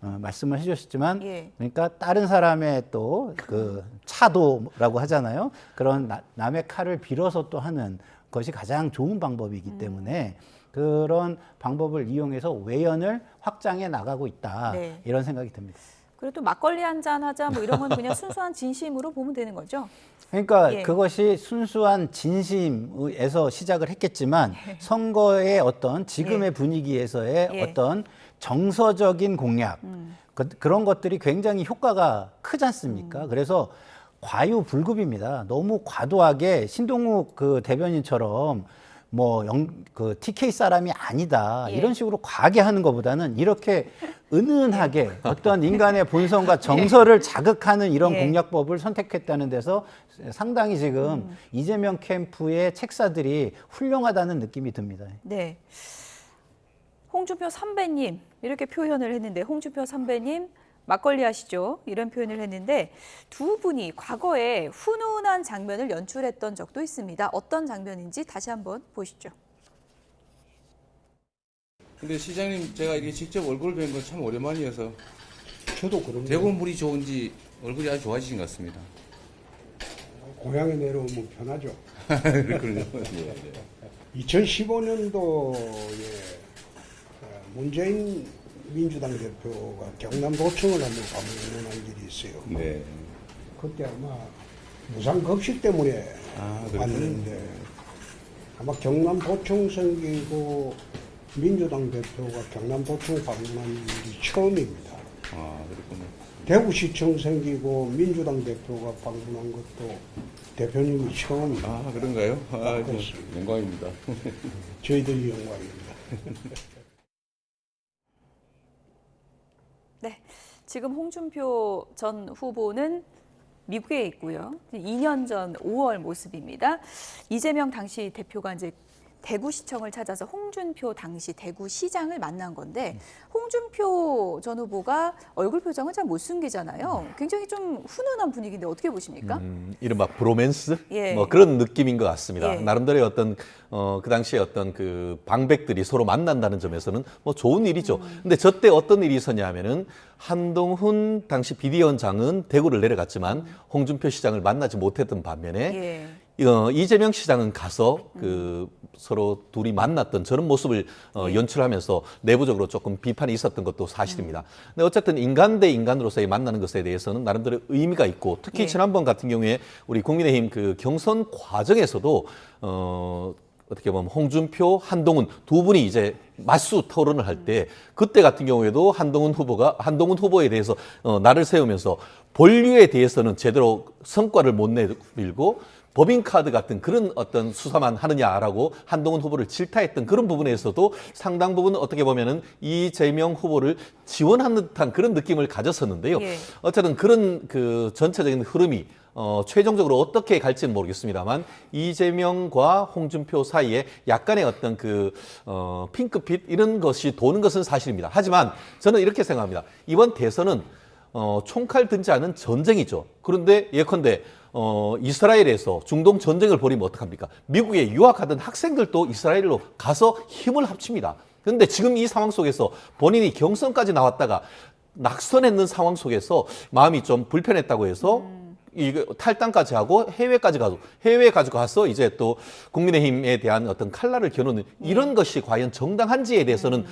말씀을 해주셨지만 예. 그러니까 다른 사람의 또 그 차도라고 하잖아요. 그런 남의 칼을 빌어서 또 하는 것이 가장 좋은 방법이기 때문에 그런 방법을 이용해서 외연을 확장해 나가고 있다. 네. 이런 생각이 듭니다. 그래도 막걸리 한잔 하자 뭐 이런 건 그냥 순수한 진심으로 보면 되는 거죠? 그러니까 예. 그것이 순수한 진심에서 시작을 했겠지만 선거의 어떤 지금의 분위기에서의 예. 어떤 정서적인 공략 그런 것들이 굉장히 효과가 크지 않습니까? 그래서 과유불급입니다. 너무 과도하게 신동욱 그 대변인처럼 그 TK 사람이 아니다. 예. 이런 식으로 과하게 하는 것보다는 이렇게 은은하게 어떤 인간의 본성과 정서를 자극하는 이런 예. 공략법을 선택했다는 데서 상당히 지금 이재명 캠프의 책사들이 훌륭하다는 느낌이 듭니다. 네. 홍준표 선배님 이렇게 표현을 했는데 홍준표 선배님 막걸리 하시죠? 이런 표현을 했는데 두 분이 과거에 훈훈한 장면을 연출했던 적도 있습니다. 어떤 장면인지 다시 한번 보시죠. 근데 시장님 제가 이게 직접 얼굴 뵌 건 참 오랜만이어서 저도 그런 대구 물이 좋은지 얼굴이 아주 좋아지신 것 같습니다. 고향에 내려오면 편하죠. 그렇군요. 네, 네. 2015년도에 문재인 민주당 대표가 경남도청을 한번 방문한 일이 있어요. 네. 그때 아마 무상급식 때문에 그렇군요. 왔는데 아마 경남도청 생기고 민주당 대표가 경남도청 방문한 일이 처음입니다. 그렇군요. 대구시청 생기고 민주당 대표가 방문한 것도 대표님이 처음입니다. 그런가요? 그렇습니다. 영광입니다. 저희들이 영광입니다. 네, 지금 홍준표 전 후보는 미국에 있고요. 2년 전 5월 모습입니다. 이재명 당시 대표가 이제 대구시청을 찾아서 홍준표 당시 대구시장을 만난 건데 홍준표 전 후보가 얼굴 표정을 잘 못 숨기잖아요. 굉장히 좀 훈훈한 분위기인데 어떻게 보십니까? 이른바 브로맨스? 예. 뭐 그런 느낌인 것 같습니다. 예. 나름대로의 어떤 그 당시에 어떤 그 방백들이 서로 만난다는 점에서는 뭐 좋은 일이죠. 근데 저때 어떤 일이 있었냐면은 한동훈 당시 비대위원장은 대구를 내려갔지만 홍준표 시장을 만나지 못했던 반면에 예. 이재명 시장은 가서 그 서로 둘이 만났던 저런 모습을 연출하면서 내부적으로 조금 비판이 있었던 것도 사실입니다. 근데 어쨌든 인간 대 인간으로서의 만나는 것에 대해서는 나름대로 의미가 있고 특히 예. 지난번 같은 경우에 우리 국민의힘 그 경선 과정에서도 어떻게 보면 홍준표, 한동훈 두 분이 이제 맞수 토론을 할 때 그때 같은 경우에도 한동훈 후보에 대해서 나를 세우면서 본류에 대해서는 제대로 성과를 못 내밀고 법인카드 같은 그런 어떤 수사만 하느냐라고 한동훈 후보를 질타했던 그런 부분에서도 상당 부분 어떻게 보면은 이재명 후보를 지원하는 듯한 그런 느낌을 가졌었는데요. 예. 어쨌든 그런 그 전체적인 흐름이 최종적으로 어떻게 갈지는 모르겠습니다만 이재명과 홍준표 사이에 약간의 어떤 그 핑크빛 이런 것이 도는 것은 사실입니다. 하지만 저는 이렇게 생각합니다. 이번 대선은 총칼 든지 않은 전쟁이죠. 그런데 예컨대 이스라엘에서 중동 전쟁을 벌이면 어떡합니까? 미국에 유학하던 학생들도 이스라엘로 가서 힘을 합칩니다. 그런데 지금 이 상황 속에서 본인이 경선까지 나왔다가 낙선했는 상황 속에서 마음이 좀 불편했다고 해서 이거 탈당까지 하고 해외에 가서 이제 또 국민의힘에 대한 어떤 칼날을 겨누는 이런 것이 과연 정당한지에 대해서는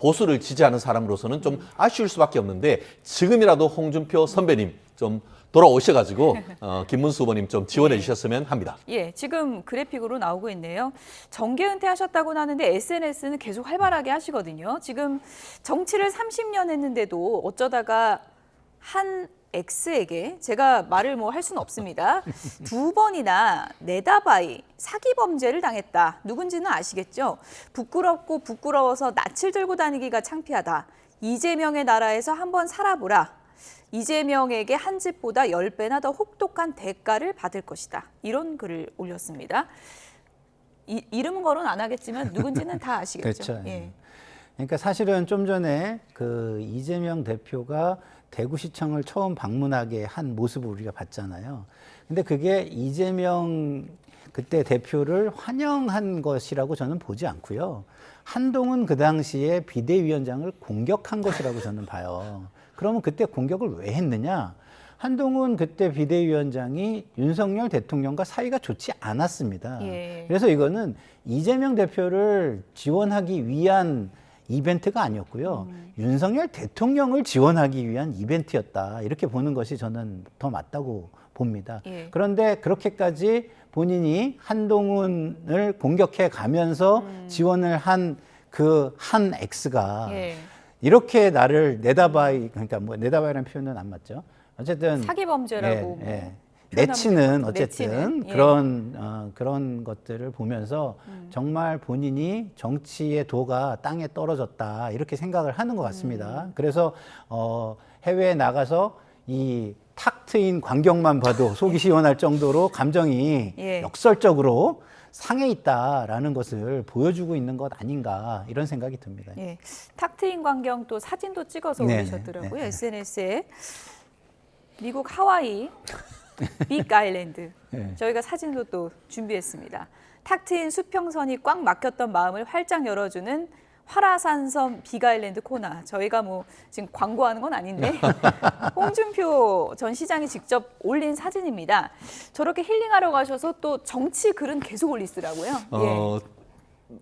보수를 지지하는 사람으로서는 좀 아쉬울 수밖에 없는데 지금이라도 홍준표 선배님 좀 돌아오셔가지고 김문수 후보님 좀 지원해 주셨으면 합니다. 예, 지금 그래픽으로 나오고 있네요. 정계 은퇴하셨다고는 하는데 SNS는 계속 활발하게 하시거든요. 지금 정치를 30년 했는데도 어쩌다가 한 X에게 제가 말을 뭐 할 수는 없습니다. 2번이나 내다바이 사기 범죄를 당했다. 누군지는 아시겠죠? 부끄럽고 부끄러워서 낯을 들고 다니기가 창피하다. 이재명의 나라에서 한번 살아보라. 이재명에게 한 집보다 10배나 더 혹독한 대가를 받을 것이다. 이런 글을 올렸습니다. 이름은 거론 안 하겠지만 누군지는 다 아시겠죠? 그렇죠. 예. 그러니까 사실은 좀 전에 그 이재명 대표가 대구시청을 처음 방문하게 한 모습을 우리가 봤잖아요. 근데 그게 이재명 그때 대표를 환영한 것이라고 저는 보지 않고요. 한동훈 그 당시에 비대위원장을 공격한 것이라고 저는 봐요. 그러면 그때 공격을 왜 했느냐? 한동훈 그때 비대위원장이 윤석열 대통령과 사이가 좋지 않았습니다. 예. 그래서 이거는 이재명 대표를 지원하기 위한 이벤트가 아니었고요. 윤석열 대통령을 지원하기 위한 이벤트였다. 이렇게 보는 것이 저는 더 맞다고 봅니다. 예. 그런데 그렇게까지 본인이 한동훈을 공격해 가면서 지원을 한 그 한 X가 예. 이렇게 나를 내다바이, 그러니까 뭐 내다바이라는 표현은 안 맞죠. 어쨌든 사기 범죄라고 내치는 어쨌든 내치는, 예. 그런 것들을 보면서 정말 본인이 정치의 도가 땅에 떨어졌다 이렇게 생각을 하는 것 같습니다. 그래서 해외에 나가서 이 탁 트인 광경만 봐도 속이 시원할 정도로 감정이 예. 역설적으로 상해 있다라는 것을 보여주고 있는 것 아닌가 이런 생각이 듭니다. 예. 탁 트인 광경 또 사진도 찍어서 네, 올리셨더라고요. 네. SNS에. 미국 하와이 빅 아일랜드. 네. 저희가 사진도 또 준비했습니다. 탁 트인 수평선이 꽉 막혔던 마음을 활짝 열어주는 화라산섬 빅아일랜드 코나. 저희가 뭐 지금 광고하는 건 아닌데 홍준표 전 시장이 직접 올린 사진입니다. 저렇게 힐링하러 가셔서 또 정치 글은 계속 올리시더라고요. 예.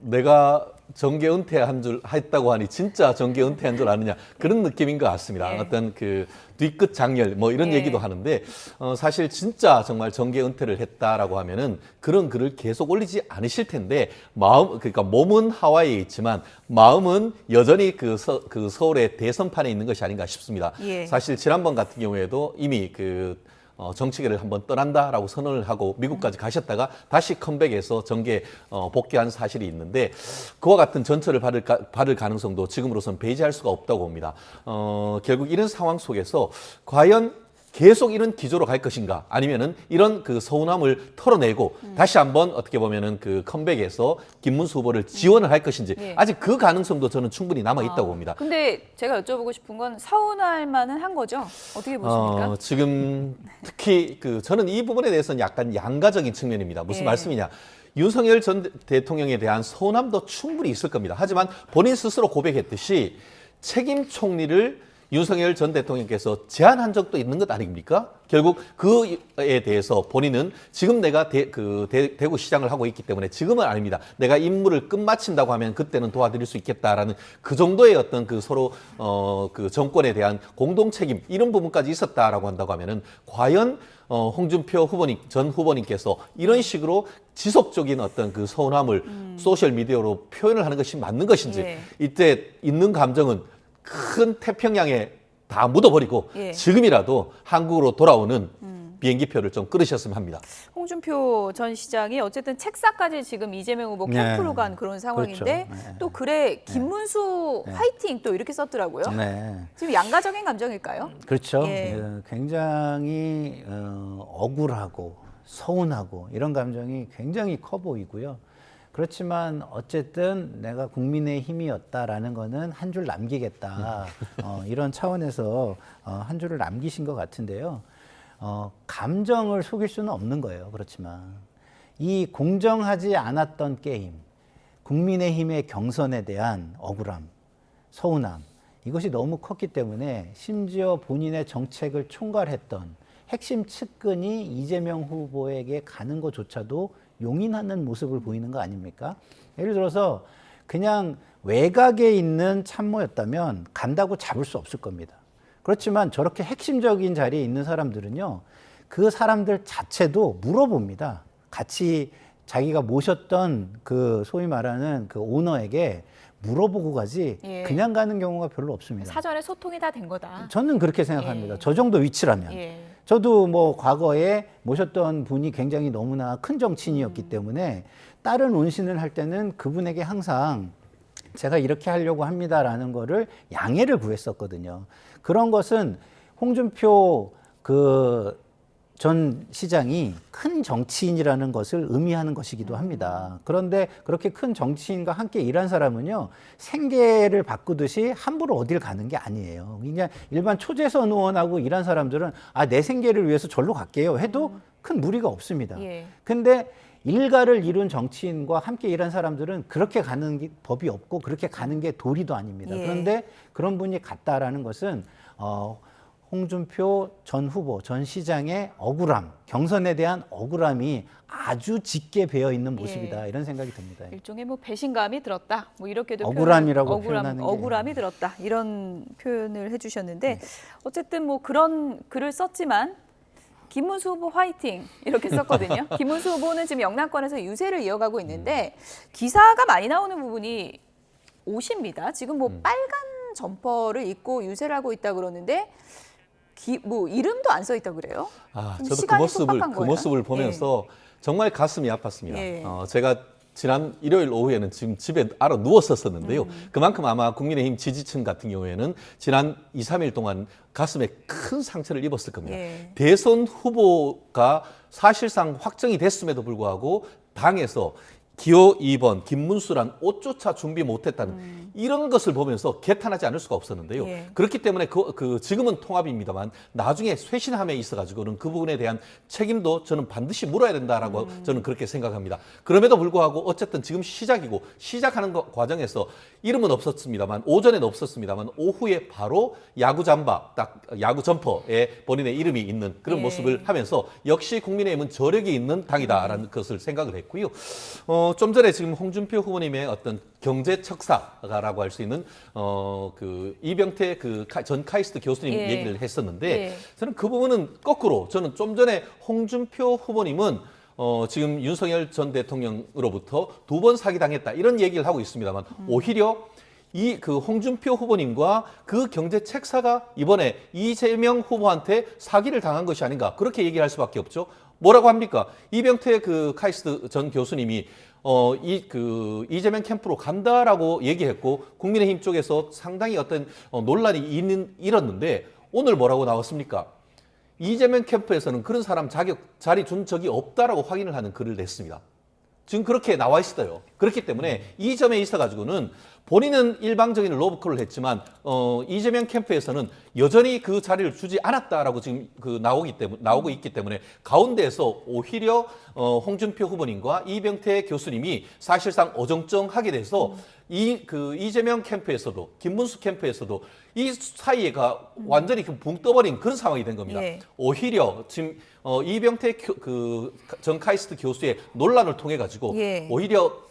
내가 정계 했다고 하니 진짜 정계 은퇴한 줄 아느냐 그런 느낌인 것 같습니다. 예. 어떤 그 뒤끝 장렬 뭐 이런 예. 얘기도 하는데 사실 진짜 정말 정계 은퇴를 했다라고 하면은 그런 글을 계속 올리지 않으실 텐데 그러니까 몸은 하와이에 있지만 마음은 여전히 그 서울의 대선판에 있는 것이 아닌가 싶습니다. 예. 사실 지난번 같은 경우에도 이미 정치계를 한번 떠난다라고 선언을 하고 미국까지 가셨다가 다시 컴백해서 정계에 복귀한 사실이 있는데 그와 같은 전철을 받을 가능성도 지금으로선 배제할 수가 없다고 봅니다. 결국 이런 상황 속에서 과연 계속 이런 기조로 갈 것인가 아니면은 이런 그 서운함을 털어내고 다시 한번 어떻게 보면은 그 컴백에서 김문수 후보를 지원을 할 것인지 아직 그 가능성도 저는 충분히 남아 있다고 봅니다. 근데 제가 여쭤보고 싶은 건 서운할 만은 한 거죠? 어떻게 보십니까? 지금 특히 그 저는 이 부분에 대해서는 약간 양가적인 측면입니다. 무슨 말씀이냐? 윤석열 전 대통령에 대한 서운함도 충분히 있을 겁니다. 하지만 본인 스스로 고백했듯이 책임 총리를 윤석열 전 대통령께서 제안한 적도 있는 것 아닙니까? 결국 그에 대해서 본인은 지금 내가 대구시장을 하고 있기 때문에 지금은 아닙니다. 내가 임무를 끝마친다고 하면 그때는 도와드릴 수 있겠다라는 그 정도의 어떤 그 서로 그 정권에 대한 공동 책임 이런 부분까지 있었다라고 한다고 하면은 과연 홍준표 전 후보님께서 이런 식으로 지속적인 어떤 그 서운함을 소셜 미디어로 표현을 하는 것이 맞는 것인지 이때 있는 감정은 큰 태평양에 다 묻어버리고 지금이라도 한국으로 돌아오는 비행기표를 좀 끊으셨으면 합니다. 홍준표 전 시장이 어쨌든 책사까지 지금 이재명 후보 캠프로 간 그런 상황인데 그렇죠. 또 글에 김문수 화이팅 또 이렇게 썼더라고요. 지금 양가적인 감정일까요? 그렇죠. 굉장히 억울하고 서운하고 이런 감정이 굉장히 커 보이고요. 그렇지만 어쨌든 내가 국민의 힘이었다라는 거는 한 줄 남기겠다. 이런 차원에서 한 줄을 남기신 것 같은데요. 감정을 속일 수는 없는 거예요. 그렇지만 이 공정하지 않았던 게임, 국민의힘의 경선에 대한 억울함, 서운함 이것이 너무 컸기 때문에 심지어 본인의 정책을 총괄했던 핵심 측근이 이재명 후보에게 가는 것조차도 용인하는 모습을 보이는 거 아닙니까? 예를 들어서 그냥 외곽에 있는 참모였다면 간다고 잡을 수 없을 겁니다. 그렇지만 저렇게 핵심적인 자리에 있는 사람들은요, 그 사람들 자체도 물어봅니다. 같이 자기가 모셨던 그 소위 말하는 그 오너에게 물어보고 가지 그냥 가는 경우가 별로 없습니다. 사전에 소통이 다 된 거다. 저는 그렇게 생각합니다. 저 정도 위치라면. 저도 뭐 과거에 모셨던 분이 굉장히 너무나 큰 정치인이었기 때문에 다른 온신을 할 때는 그분에게 항상 제가 이렇게 하려고 합니다라는 거를 양해를 구했었거든요. 그런 것은 홍준표 전 시장이 큰 정치인이라는 것을 의미하는 것이기도 합니다. 그런데 그렇게 큰 정치인과 함께 일한 사람은요, 생계를 바꾸듯이 함부로 어딜 가는 게 아니에요. 그냥 일반 초재선 의원하고 일한 사람들은 내 생계를 위해서 절로 갈게요 해도 큰 무리가 없습니다. 근데 일가를 이룬 정치인과 함께 일한 사람들은 그렇게 가는 게 법이 없고 그렇게 가는 게 도리도 아닙니다. 그런데 그런 분이 갔다라는 것은 홍준표 전 후보, 전 시장의 억울함, 경선에 대한 억울함이 아주 짙게 배어 있는 모습이다. 이런 생각이 듭니다. 일종의 뭐 배신감이 들었다. 뭐 이렇게도 억울함이라고 표현하는 게 억울함이 들었다. 이런 표현을 해주셨는데 어쨌든 뭐 그런 글을 썼지만 김문수 후보 화이팅 이렇게 썼거든요. 김문수 후보는 지금 영남권에서 유세를 이어가고 있는데 기사가 많이 나오는 부분이 옷입니다. 지금 뭐 빨간 점퍼를 입고 유세를 하고 있다 그러는데 뭐 이름도 안 써 있다 그래요? 저도 그 모습을 보면서 정말 가슴이 아팠습니다. 제가 지난 일요일 오후에는 지금 집에 알아 누웠었는데요. 그만큼 아마 국민의힘 지지층 같은 경우에는 지난 2, 3일 동안 가슴에 큰 상처를 입었을 겁니다. 대선 후보가 사실상 확정이 됐음에도 불구하고 당에서 기호 2번 김문수란 옷조차 준비 못했다는 이런 것을 보면서 개탄하지 않을 수가 없었는데요. 그렇기 때문에 지금은 통합입니다만 나중에 쇄신함에 있어가지고는 그 부분에 대한 책임도 저는 반드시 물어야 된다라고 저는 그렇게 생각합니다. 그럼에도 불구하고 어쨌든 지금 시작이고 시작하는 과정에서 이름은 없었습니다만 오전에는 없었습니다만 오후에 바로 야구 잠바, 딱 야구 점퍼에 본인의 이름이 있는 그런 모습을 하면서 역시 국민의힘은 저력이 있는 당이다라는 것을 생각을 했고요. 좀 전에 지금 홍준표 후보님의 어떤 경제 척사라고 할 수 있는 그 이병태 전 카이스트 교수님 얘기를 했었는데 저는 그 부분은 거꾸로 저는 좀 전에 홍준표 후보님은 지금 윤석열 전 대통령으로부터 2번 사기당했다 이런 얘기를 하고 있습니다만 오히려 그 홍준표 후보님과 그 경제 책사가 이번에 이재명 후보한테 사기를 당한 것이 아닌가 그렇게 얘기할 수밖에 없죠. 뭐라고 합니까? 이병태 카이스트 전 교수님이 이재명 캠프로 간다라고 얘기했고 국민의힘 쪽에서 상당히 어떤 논란이 일었는데 오늘 뭐라고 나왔습니까? 이재명 캠프에서는 그런 사람 자리 준 적이 없다라고 확인을 하는 글을 냈습니다. 지금 그렇게 나와 있어요. 그렇기 때문에 이 점에 있어가지고는 본인은 일방적인 로브콜을 했지만 이재명 캠프에서는 여전히 그 자리를 주지 않았다라고 지금 나오고 있기 때문에 가운데에서 오히려 홍준표 후보님과 이병태 교수님이 사실상 어정쩡하게 돼서 이재명 캠프에서도 김문수 캠프에서도 이 사이에가 완전히 붕 떠버린 그런 상황이 된 겁니다. 예. 오히려 지금 이병태 전 카이스트 교수의 논란을 통해 가지고 예. 오히려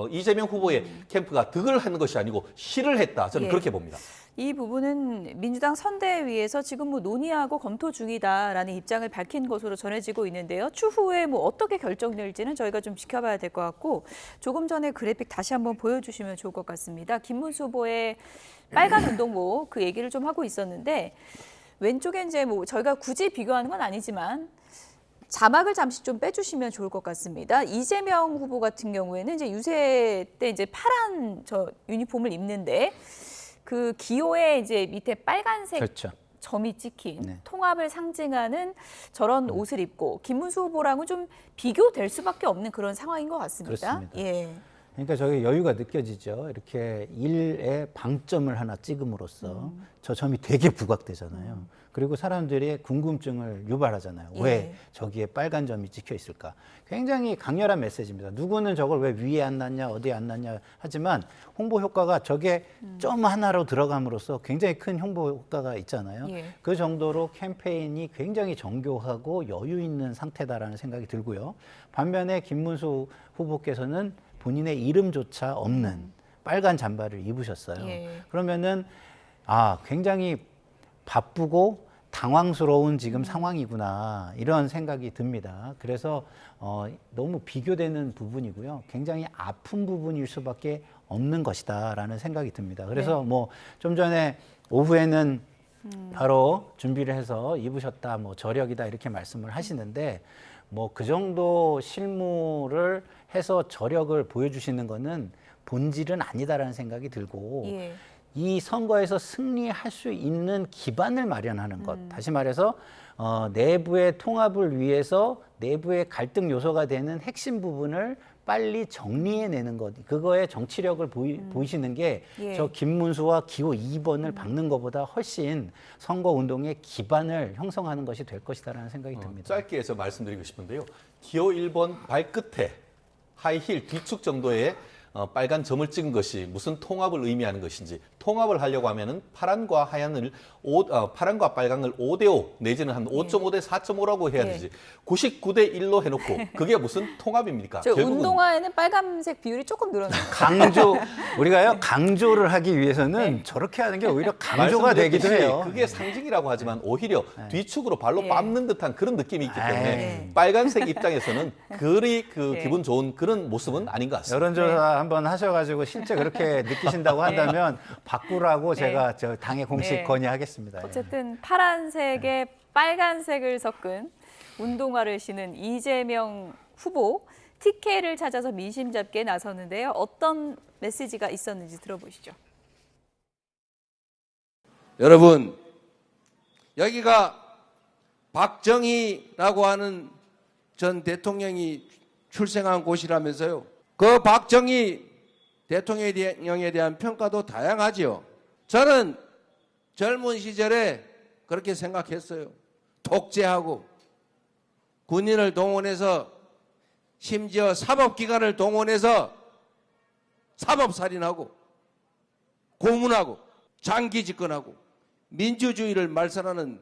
이재명 후보의 캠프가 득을 하는 것이 아니고 실을 했다. 저는 예. 그렇게 봅니다. 이 부분은 민주당 선대위에서 지금 논의하고 검토 중이다라는 입장을 밝힌 것으로 전해지고 있는데요. 추후에 어떻게 결정될지는 저희가 좀 지켜봐야 될 것 같고, 조금 전에 그래픽 다시 한번 보여주시면 좋을 것 같습니다. 김문수 후보의 빨간 운동복 그 얘기를 좀 하고 있었는데, 왼쪽에 이제 저희가 굳이 비교하는 건 아니지만 자막을 잠시 좀 빼주시면 좋을 것 같습니다. 이재명 후보 같은 경우에는 이제 유세 때 이제 파란 유니폼을 입는데, 그 기호에 이제 밑에 빨간색 그렇죠. 점이 찍힌 네. 통합을 상징하는 저런 옷을 입고 김문수 후보랑은 좀 비교될 수밖에 없는 그런 상황인 것 같습니다. 그렇습니다. 예. 그러니까 저기 여유가 느껴지죠. 이렇게 일에 방점을 하나 찍음으로써 저 점이 되게 부각되잖아요. 그리고 사람들이 궁금증을 유발하잖아요. 예. 왜 저기에 빨간 점이 찍혀 있을까? 굉장히 강렬한 메시지입니다. 누구는 저걸 왜 위에 안 놨냐, 어디에 안 놨냐 하지만 홍보 효과가 저게 점 하나로 들어감으로써 굉장히 큰 홍보 효과가 있잖아요. 예. 그 정도로 캠페인이 굉장히 정교하고 여유 있는 상태다라는 생각이 들고요. 반면에 김문수 후보께서는 본인의 이름조차 없는 빨간 잠바를 입으셨어요. 예. 그러면은 굉장히 바쁘고 당황스러운 지금 상황이구나 이런 생각이 듭니다. 그래서 너무 비교되는 부분이고요. 굉장히 아픈 부분일 수밖에 없는 것이다라는 생각이 듭니다. 그래서 좀 전에 오후에는 바로 준비를 해서 입으셨다, 저력이다 이렇게 말씀을 하시는데 그 정도 실무를 해서 저력을 보여주시는 거는 본질은 아니다라는 생각이 들고 예. 이 선거에서 승리할 수 있는 기반을 마련하는 것. 다시 말해서 내부의 통합을 위해서 내부의 갈등 요소가 되는 핵심 부분을 빨리 정리해내는 것. 그거에 정치력을 보이시는 게 저 예. 김문수와 기호 2번을 박는 것보다 훨씬 선거운동의 기반을 형성하는 것이 될 것이다라는 생각이 듭니다. 짧게 해서 말씀드리고 싶은데요. 기호 1번 발끝에 하이힐 뒤축 정도의 빨간 점을 찍은 것이 무슨 통합을 의미하는 것인지, 통합을 하려고 하면은 파란과 빨강을 5대5 내지는 한 5.5대 4.5라고 해야 되지. 99대 1로 해놓고 그게 무슨 통합입니까? 결국은 운동화에는 빨간색 비율이 조금 늘어나요. 우리가요 강조를 하기 위해서는 저렇게 하는 게 오히려 강조가 되기도 해요. 그게 상징이라고 하지만 오히려 뒤축으로 발로 밟는 듯한 그런 느낌이 있기 때문에 빨간색 입장에서는 그리 기분 좋은 그런 모습은 아닌 것 같습니다. 여론조사 한번 하셔가지고 실제 그렇게 느끼신다고 한다면 바꾸라고 제가 저 당에 공식 건의하겠습니다. 어쨌든 파란색에 빨간색을 섞은 운동화를 신은 이재명 후보, TK를 찾아서 민심 잡기에 나섰는데요. 어떤 메시지가 있었는지 들어보시죠. 여러분, 여기가 박정희라고 하는 전 대통령이 출생한 곳이라면서요. 그 박정희 대통령에 대한 평가도 다양하지요. 저는 젊은 시절에 그렇게 생각했어요. 독재하고 군인을 동원해서 심지어 사법기관을 동원해서 사법살인하고 고문하고 장기 집권하고 민주주의를 말살하는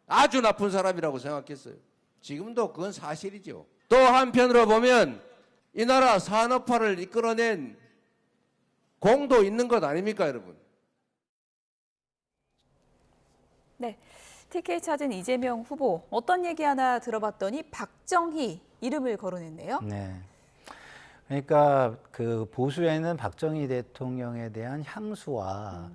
아주 나쁜 사람이라고 생각했어요. 지금도 그건 사실이죠. 또 한편으로 보면 이 나라 산업화를 이끌어낸 공도 있는 것 아닙니까, 여러분? 네, TK 찾은 이재명 후보, 어떤 얘기 하나 들어봤더니 박정희 이름을 거론했네요. 네. 그러니까 그 보수에는 박정희 대통령에 대한 향수와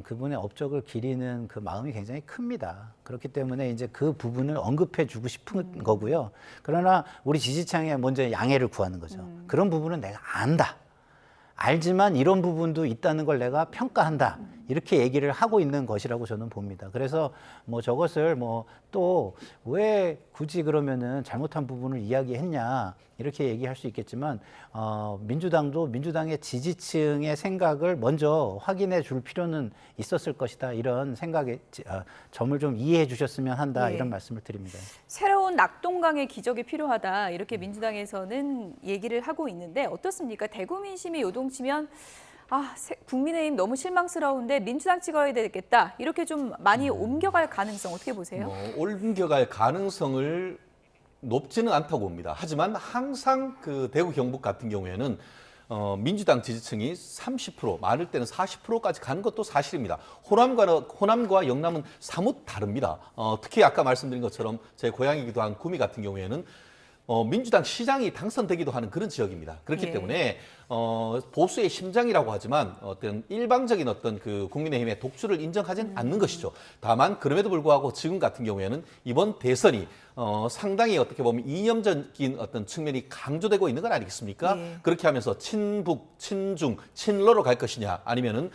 그분의 업적을 기리는 그 마음이 굉장히 큽니다. 그렇기 때문에 이제 그 부분을 언급해 주고 싶은 거고요. 그러나 우리 지지층에 먼저 양해를 구하는 거죠. 그런 부분은 내가 안다. 알지만 이런 부분도 있다는 걸 내가 평가한다. 이렇게 얘기를 하고 있는 것이라고 저는 봅니다. 그래서 뭐 저것을 뭐 또 왜 굳이 그러면은 잘못한 부분을 이야기했냐 이렇게 얘기할 수 있겠지만 민주당도 민주당의 지지층의 생각을 먼저 확인해 줄 필요는 있었을 것이다. 이런 생각에 점을 좀 이해해 주셨으면 한다. 예. 이런 말씀을 드립니다. 새로운 낙동강의 기적이 필요하다. 이렇게 민주당에서는 얘기를 하고 있는데 어떻습니까? 대구 민심이 요동치면 국민의힘 너무 실망스러운데 민주당 찍어야 되겠다. 이렇게 좀 많이 옮겨갈 가능성 어떻게 보세요? 옮겨갈 가능성을 높지는 않다고 봅니다. 하지만 항상 그 대구 경북 같은 경우에는 민주당 지지층이 30%, 많을 때는 40%까지 가는 것도 사실입니다. 호남과 영남은 사뭇 다릅니다. 특히 아까 말씀드린 것처럼 제 고향이기도 한 구미 같은 경우에는 민주당 시장이 당선되기도 하는 그런 지역입니다. 그렇기 때문에 보수의 심장이라고 하지만 어떤 일방적인 어떤 그 국민의힘의 독주를 인정하지는 않는 것이죠. 다만 그럼에도 불구하고 지금 같은 경우에는 이번 대선이 상당히 어떻게 보면 이념적인 어떤 측면이 강조되고 있는 건 아니겠습니까? 그렇게 하면서 친북, 친중, 친러로 갈 것이냐 아니면은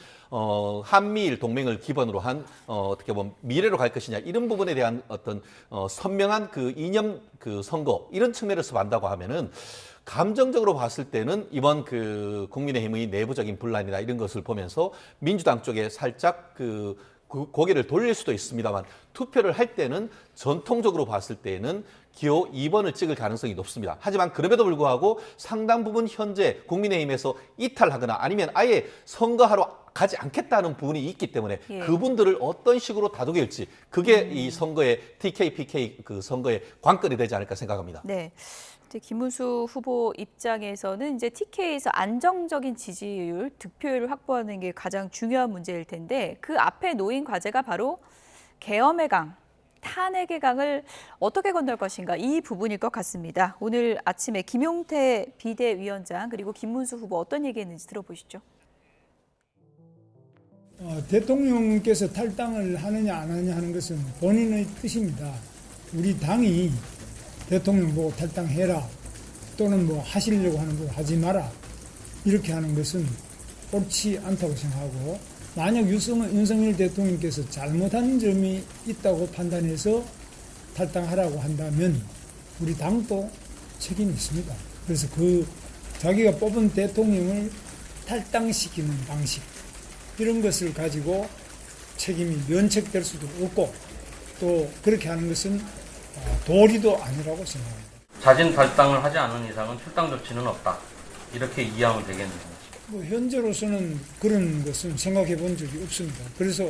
한미일 동맹을 기반으로 한 어떻게 보면 미래로 갈 것이냐 이런 부분에 대한 어떤 선명한 그 이념 그 선거 이런 측면에서 본다고 하면은 감정적으로 봤을 때는 이번 그 국민의힘의 내부적인 분란이나 이런 것을 보면서 민주당 쪽에 살짝 그 고개를 돌릴 수도 있습니다만 투표를 할 때는 전통적으로 봤을 때는 기호 2번을 찍을 가능성이 높습니다. 하지만 그럼에도 불구하고 상당 부분 현재 국민의힘에서 이탈하거나 아니면 아예 선거하러 가지 않겠다는 부분이 있기 때문에 그분들을 어떤 식으로 다독일지 그게 이 선거의 TK, PK 그 선거의 관건이 되지 않을까 생각합니다. 네. 김문수 후보 입장에서는 이제 TK에서 안정적인 지지율, 득표율을 확보하는 게 가장 중요한 문제일 텐데 그 앞에 놓인 과제가 바로 계엄의 강, 탄핵의 강을 어떻게 건널 것인가 이 부분일 것 같습니다. 오늘 아침에 김용태 비대위원장 그리고 김문수 후보 어떤 얘기했는지 들어보시죠. 대통령께서 탈당을 하느냐 안 하느냐 하는 것은 본인의 뜻입니다. 우리 당이 대통령 보고 탈당해라 또는 뭐 하시려고 하는 거 하지 마라 이렇게 하는 것은 옳지 않다고 생각하고 만약 윤석열 대통령께서 잘못한 점이 있다고 판단해서 탈당하라고 한다면 우리 당도 책임이 있습니다. 그래서 그 자기가 뽑은 대통령을 탈당시키는 방식 이런 것을 가지고 책임이 면책될 수도 없고 또 그렇게 하는 것은 도리도 아니라고 생각합니다. 자진 탈당을 하지 않은 이상은 출당 조치는 없다. 이렇게 이해하면 되겠네요. 현재로서는 그런 것은 생각해 본 적이 없습니다. 그래서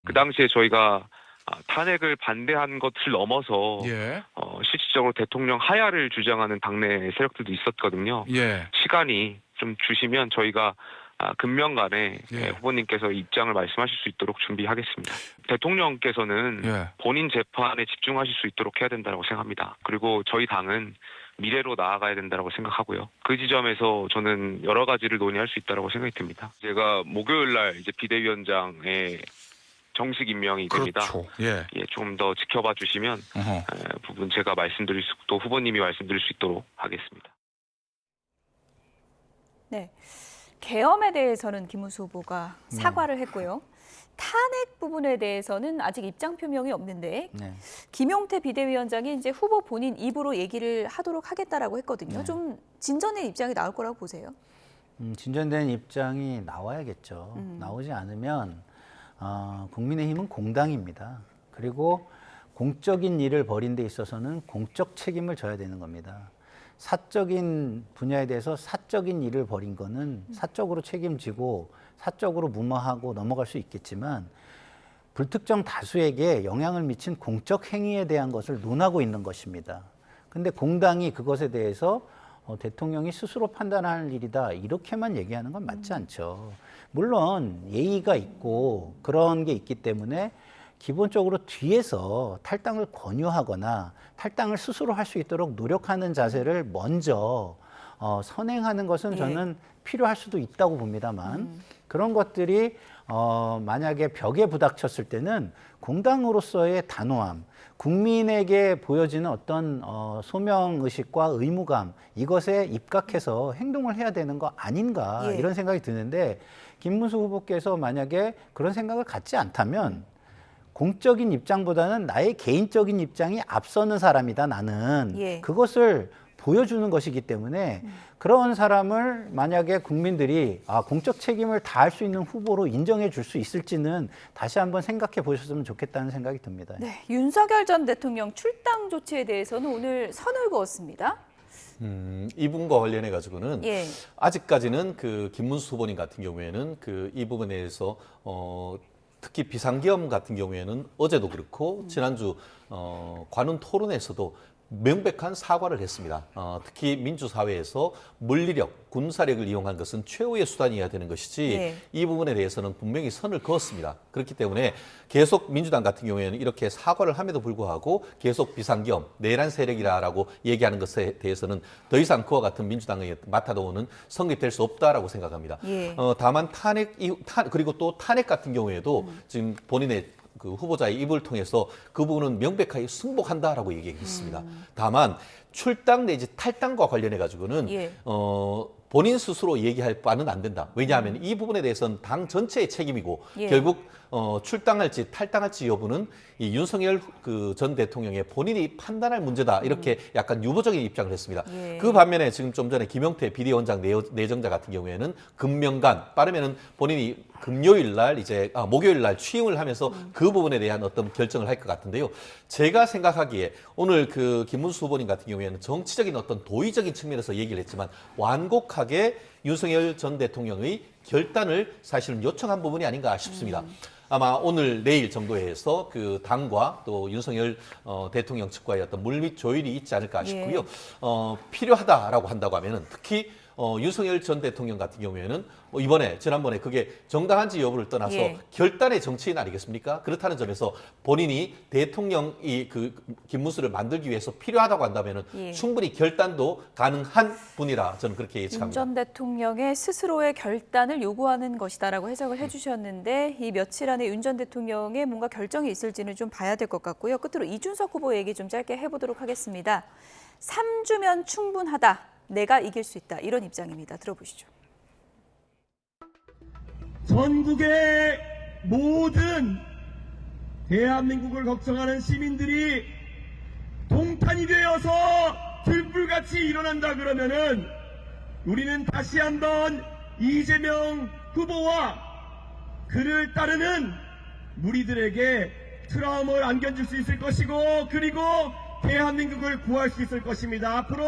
그 당시에 저희가 탄핵을 반대한 것을 넘어서 실질적으로 대통령 하야를 주장하는 당내 세력들도 있었거든요. 시간이 좀 주시면 저희가 금명간에 후보님께서 입장을 말씀하실 수 있도록 준비하겠습니다. 대통령께서는 본인 재판에 집중하실 수 있도록 해야 된다고 생각합니다. 그리고 저희 당은 미래로 나아가야 된다고 생각하고요. 그 지점에서 저는 여러 가지를 논의할 수 있다고 생각이 듭니다. 제가 목요일 날 이제 비대위원장에 정식 임명이 됩니다. 좀 더 지켜봐 주시면 부분 제가 말씀드릴 수, 또 후보님이 말씀드릴 수 있도록 하겠습니다. 네. 계엄에 대해서는 김문수 후보가 사과를 했고요. 탄핵 부분에 대해서는 아직 입장 표명이 없는데 김용태 비대위원장이 이제 후보 본인 입으로 얘기를 하도록 하겠다라고 했거든요. 좀 진전된 입장이 나올 거라고 보세요? 진전된 입장이 나와야겠죠. 나오지 않으면 국민의힘은 공당입니다. 그리고 공적인 일을 벌인 데 있어서는 공적 책임을 져야 되는 겁니다. 사적인 분야에 대해서 사적인 일을 벌인 거는 사적으로 책임지고 사적으로 무마하고 넘어갈 수 있겠지만 불특정 다수에게 영향을 미친 공적 행위에 대한 것을 논하고 있는 것입니다. 근데 공당이 그것에 대해서 대통령이 스스로 판단할 일이다 이렇게만 얘기하는 건 맞지 않죠. 물론 예의가 있고 그런 게 있기 때문에 기본적으로 뒤에서 탈당을 권유하거나 탈당을 스스로 할 수 있도록 노력하는 자세를 먼저 선행하는 것은 저는 필요할 수도 있다고 봅니다만 그런 것들이 만약에 벽에 부닥쳤을 때는 공당으로서의 단호함, 국민에게 보여지는 어떤 소명의식과 의무감, 이것에 입각해서 행동을 해야 되는 거 아닌가, 예. 이런 생각이 드는데, 김문수 후보께서 만약에 그런 생각을 갖지 않다면 공적인 입장보다는 나의 개인적인 입장이 앞서는 사람이다, 나는. 예. 그것을 보여주는 것이기 때문에 그런 사람을 만약에 국민들이 공적 책임을 다할 수 있는 후보로 인정해 줄 수 있을지는 다시 한번 생각해 보셨으면 좋겠다는 생각이 듭니다. 네, 윤석열 전 대통령 출당 조치에 대해서는 오늘 선을 그었습니다. 이분과 관련해 가지고는 예. 아직까지는 그 김문수 후보님 같은 경우에는 그 이 부분에 대해서 특히 비상계엄 같은 경우에는 어제도 그렇고 지난주 관훈 토론에서도 명백한 사과를 했습니다. 특히 민주사회에서 물리력, 군사력을 이용한 것은 최후의 수단이어야 되는 것이지 네. 이 부분에 대해서는 분명히 선을 그었습니다. 그렇기 때문에 계속 민주당 같은 경우에는 이렇게 사과를 함에도 불구하고 계속 비상계엄, 내란 세력이라고 얘기하는 것에 대해서는 더 이상 그와 같은 민주당이 맡아도는 성립될 수 없다라고 생각합니다. 예. 다만 그리고 또 탄핵 같은 경우에도 지금 본인의 그 후보자의 입을 통해서 그 부분은 명백하게 승복한다라고 얘기했습니다. 다만 출당 내지 탈당과 관련해 가지고는 예. 본인 스스로 얘기할 바는 안 된다. 왜냐하면 이 부분에 대해서는 당 전체의 책임이고 예. 결국 출당할지 탈당할지 여부는 이 윤석열 그 전 대통령의 본인이 판단할 문제다. 이렇게 약간 유보적인 입장을 했습니다. 예. 그 반면에 지금 좀 전에 김영태 비대위원장 내정자 같은 경우에는 금명간 빠르면은 본인이 금요일 날 목요일 날 취임을 하면서 그 부분에 대한 어떤 결정을 할 것 같은데요. 제가 생각하기에 오늘 그 김문수 후보님 같은 경우에는 정치적인 어떤 도의적인 측면에서 얘기를 했지만 완곡하게 윤석열 전 대통령의 결단을 사실은 요청한 부분이 아닌가 싶습니다. 아마 오늘 내일 정도에 해서 그 당과 또 윤석열 대통령 측과의 어떤 물밑 조율이 있지 않을까 싶고요. 필요하다라고 한다고 하면은 특히 윤석열 전 대통령 같은 경우에는 지난번에 그게 정당한지 여부를 떠나서 예. 결단의 정치인 아니겠습니까? 그렇다는 점에서 본인이 대통령이 그 김문수를 만들기 위해서 필요하다고 한다면은 예. 충분히 결단도 가능한 분이라 저는 그렇게 윤 예측합니다. 전 대통령의 스스로의 결단을 요구하는 것이다라고 해석을 해주셨는데 이 며칠 안에 윤 전 대통령의 뭔가 결정이 있을지는 좀 봐야 될 것 같고요. 끝으로 이준석 후보 얘기 좀 짧게 해보도록 하겠습니다. 3주면 충분하다. 내가 이길 수 있다. 이런 입장입니다. 들어보시죠. 전국의 모든 대한민국을 걱정하는 시민들이 동탄이 되어서 들불같이 일어난다 그러면은 우리는 다시 한번 이재명 후보와 그를 따르는 무리들에게 트라우마를 안겨줄 수 있을 것이고 그리고 대한민국을 구할 수 있을 것입니다. 앞으로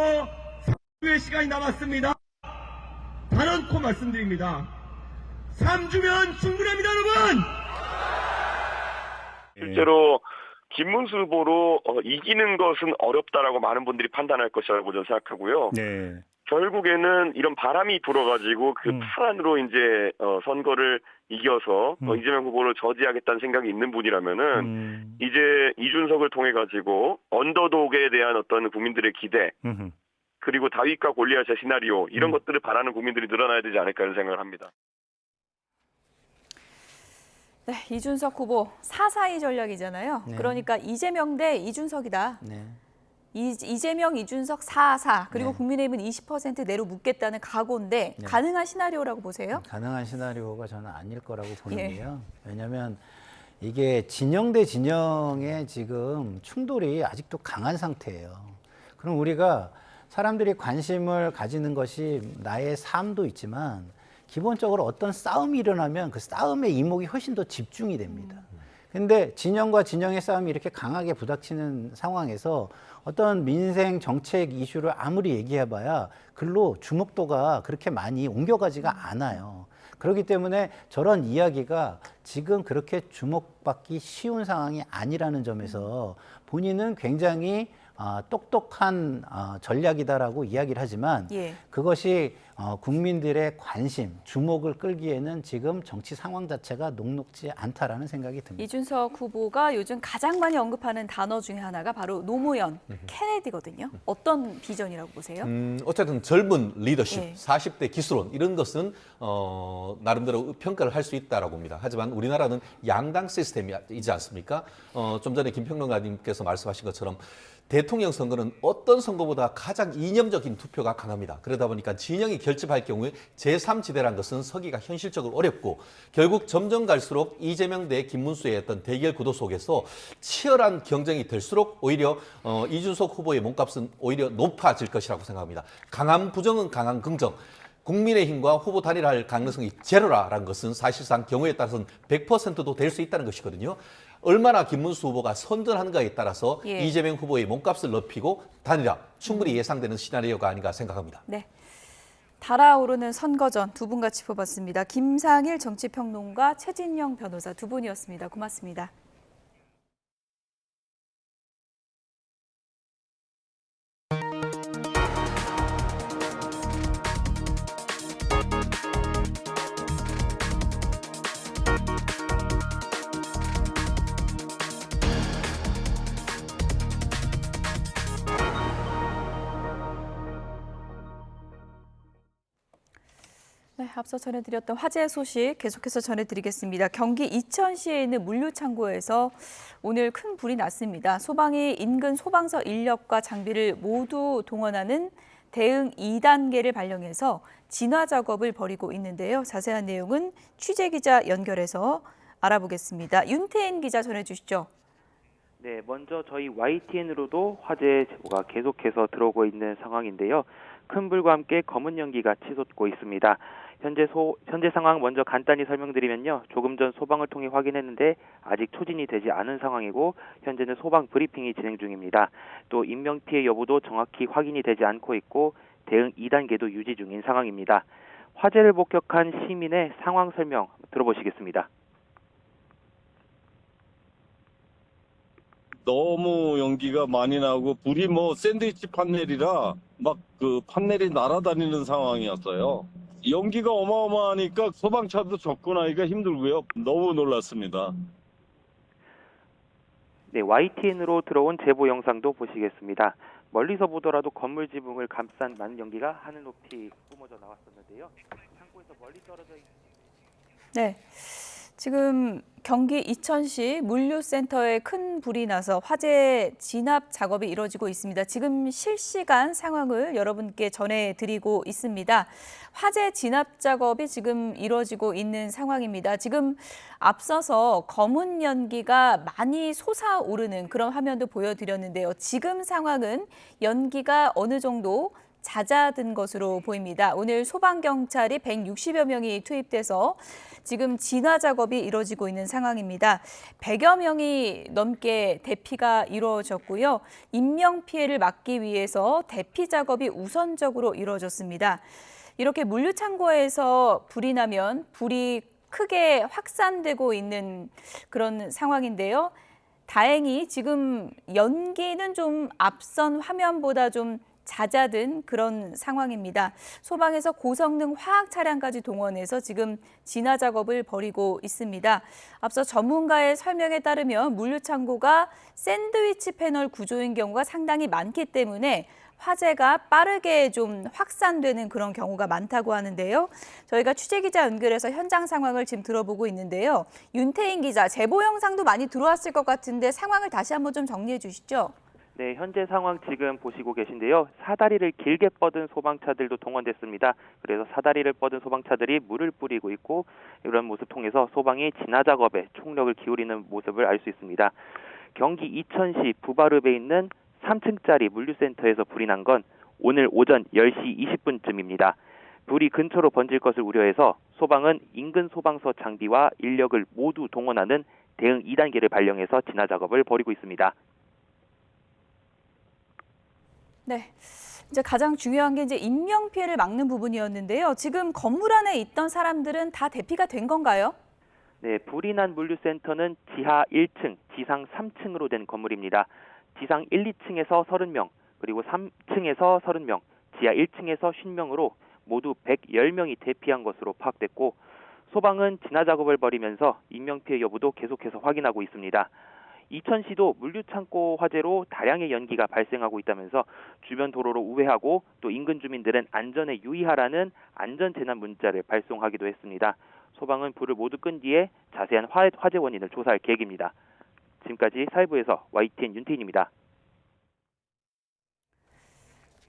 3주의 시간이 남았습니다. 단언코 말씀드립니다. 3주면 충분합니다, 여러분! 실제로 김문수 후보로 이기는 것은 어렵다라고 많은 분들이 판단할 것이라고 저는 생각하고요. 네. 결국에는 이런 바람이 불어가지고 그 파란으로 이제 선거를 이겨서 이재명 후보를 저지하겠다는 생각이 있는 분이라면은 이제 이준석을 통해 가지고 언더독에 대한 어떤 국민들의 기대 그리고 다윗과 골리앗의 시나리오 이런 것들을 바라는 국민들이 늘어나야 되지 않을까 이런 생각을 합니다. 네, 이준석 후보 4-4-2 전략이잖아요. 네. 그러니까 이재명 대 이준석이다. 네. 이재명, 이준석 4-4 그리고 네. 국민의힘은 20% 내로 묻겠다는 각오인데 네. 가능한 시나리오라고 보세요? 가능한 시나리오가 저는 아닐 거라고 보는데요. 왜냐하면 이게 진영 대 진영의 지금 충돌이 아직도 강한 상태예요. 그럼 우리가 사람들이 관심을 가지는 것이 나의 삶도 있지만 기본적으로 어떤 싸움이 일어나면 그 싸움의 이목이 훨씬 더 집중이 됩니다. 근데 진영과 진영의 싸움이 이렇게 강하게 부닥치는 상황에서 어떤 민생 정책 이슈를 아무리 얘기해봐야 글로 주목도가 그렇게 많이 옮겨가지가 않아요. 그렇기 때문에 저런 이야기가 지금 그렇게 주목받기 쉬운 상황이 아니라는 점에서 본인은 굉장히 똑똑한 전략이다라고 이야기를 하지만 예. 그것이 국민들의 관심, 주목을 끌기에는 지금 정치 상황 자체가 녹록지 않다라는 생각이 듭니다. 이준석 후보가 요즘 가장 많이 언급하는 단어 중에 하나가 바로 노무현, 케네디거든요. 어떤 비전이라고 보세요? 어쨌든 젊은 리더십, 예. 40대 기술론 이런 것은 나름대로 평가를 할 수 있다라고 봅니다. 하지만 우리나라는 양당 시스템이지 않습니까? 좀 전에 김평론가님께서 말씀하신 것처럼 대통령 선거는 어떤 선거보다 가장 이념적인 투표가 강합니다. 그러다 보니까 진영이 결집할 경우에 제3지대라는 것은 서기가 현실적으로 어렵고 결국 점점 갈수록 이재명 대 김문수의 어떤 대결 구도 속에서 치열한 경쟁이 될수록 오히려 이준석 후보의 몸값은 오히려 높아질 것이라고 생각합니다. 강한 부정은 강한 긍정. 국민의힘과 후보 단일화할 가능성이 제로라는 것은 사실상 경우에 따라서는 100%도 될 수 있다는 것이거든요. 얼마나 김문수 후보가 선전하는가에 따라서 예. 이재명 후보의 몸값을 높이고 단일화 충분히 예상되는 시나리오가 아닌가 생각합니다. 네. 달아오르는 선거전 두 분 같이 뽑았습니다. 김상일 정치평론가, 최진영 변호사 두 분이었습니다. 고맙습니다. 네, 앞서 전해드렸던 화재 소식 계속해서 전해드리겠습니다. 경기 이천시에 있는 물류창고에서 오늘 큰 불이 났습니다. 소방이 인근 소방서 인력과 장비를 모두 동원하는 대응 2단계를 발령해서 진화 작업을 벌이고 있는데요. 자세한 내용은 취재 기자 연결해서 알아보겠습니다. 윤태인 기자 전해주시죠. 네, 먼저 저희 YTN으로도 화재 제보가 계속해서 들어오고 있는 상황인데요. 큰 불과 함께 검은 연기가 치솟고 있습니다. 현재 상황 먼저 간단히 설명드리면요. 조금 전 소방을 통해 확인했는데 아직 초진이 되지 않은 상황이고 현재는 소방 브리핑이 진행 중입니다. 또 인명피해 여부도 정확히 확인이 되지 않고 있고 대응 2단계도 유지 중인 상황입니다. 화재를 목격한 시민의 상황 설명 들어보시겠습니다. 너무 연기가 많이 나고 불이 뭐 샌드위치 판넬이라 막 그 판넬이 날아다니는 상황이었어요. 연기가 어마어마하니까 소방차도 접근하기가 힘들고요. 너무 놀랐습니다. 네, YTN으로 들어온 제보 영상도 보시겠습니다. 멀리서 보더라도 건물 지붕을 감싼 많은 연기가 하늘 높이 뿜어져 나왔었는데요. 창고에서 멀리 떨어져 있는... 네. 지금 경기 이천시 물류센터에 큰 불이 나서 화재 진압 작업이 이루어지고 있습니다. 지금 실시간 상황을 여러분께 전해드리고 있습니다. 화재 진압 작업이 지금 이루어지고 있는 상황입니다. 지금 앞서서 검은 연기가 많이 솟아오르는 그런 화면도 보여드렸는데요. 지금 상황은 연기가 어느 정도 잦아든 것으로 보입니다. 오늘 소방경찰이 160여 명이 투입돼서 지금 진화 작업이 이루어지고 있는 상황입니다. 100여 명이 넘게 대피가 이루어졌고요. 인명피해를 막기 위해서 대피 작업이 우선적으로 이루어졌습니다. 이렇게 물류창고에서 불이 나면 불이 크게 확산되고 있는 그런 상황인데요. 다행히 지금 연기는 좀 앞선 화면보다 좀 잦아든 그런 상황입니다. 소방에서 고성능 화학 차량까지 동원해서 지금 진화 작업을 벌이고 있습니다. 앞서 전문가의 설명에 따르면 물류창고가 샌드위치 패널 구조인 경우가 상당히 많기 때문에 화재가 빠르게 좀 확산되는 그런 경우가 많다고 하는데요. 저희가 취재기자 연결해서 현장 상황을 지금 들어보고 있는데요. 윤태인 기자, 제보 영상도 많이 들어왔을 것 같은데 상황을 다시 한번 좀 정리해 주시죠. 네, 현재 상황 지금 보시고 계신데요. 사다리를 길게 뻗은 소방차들도 동원됐습니다. 그래서 사다리를 뻗은 소방차들이 물을 뿌리고 있고 이런 모습 통해서 소방이 진화 작업에 총력을 기울이는 모습을 알 수 있습니다. 경기 이천시 부바릅에 있는 3층짜리 물류센터에서 불이 난 건 오늘 오전 10시 20분쯤입니다. 불이 근처로 번질 것을 우려해서 소방은 인근 소방서 장비와 인력을 모두 동원하는 대응 2단계를 발령해서 진화 작업을 벌이고 있습니다. 네, 이제 가장 중요한 게 이제 인명 피해를 막는 부분이었는데요. 지금 건물 안에 있던 사람들은 다 대피가 된 건가요? 네, 불이 난 물류센터는 지하 1층, 지상 3층으로 된 건물입니다. 지상 1, 2층에서 30명, 그리고 3층에서 30명, 지하 1층에서 50명으로 모두 110명이 대피한 것으로 파악됐고 소방은 진화 작업을 벌이면서 인명피해 여부도 계속해서 확인하고 있습니다. 이천시도 물류창고 화재로 다량의 연기가 발생하고 있다면서 주변 도로로 우회하고 또 인근 주민들은 안전에 유의하라는 안전재난 문자를 발송하기도 했습니다. 소방은 불을 모두 끈 뒤에 자세한 화재 원인을 조사할 계획입니다. 지금까지 사회부에서 YTN 윤태인입니다.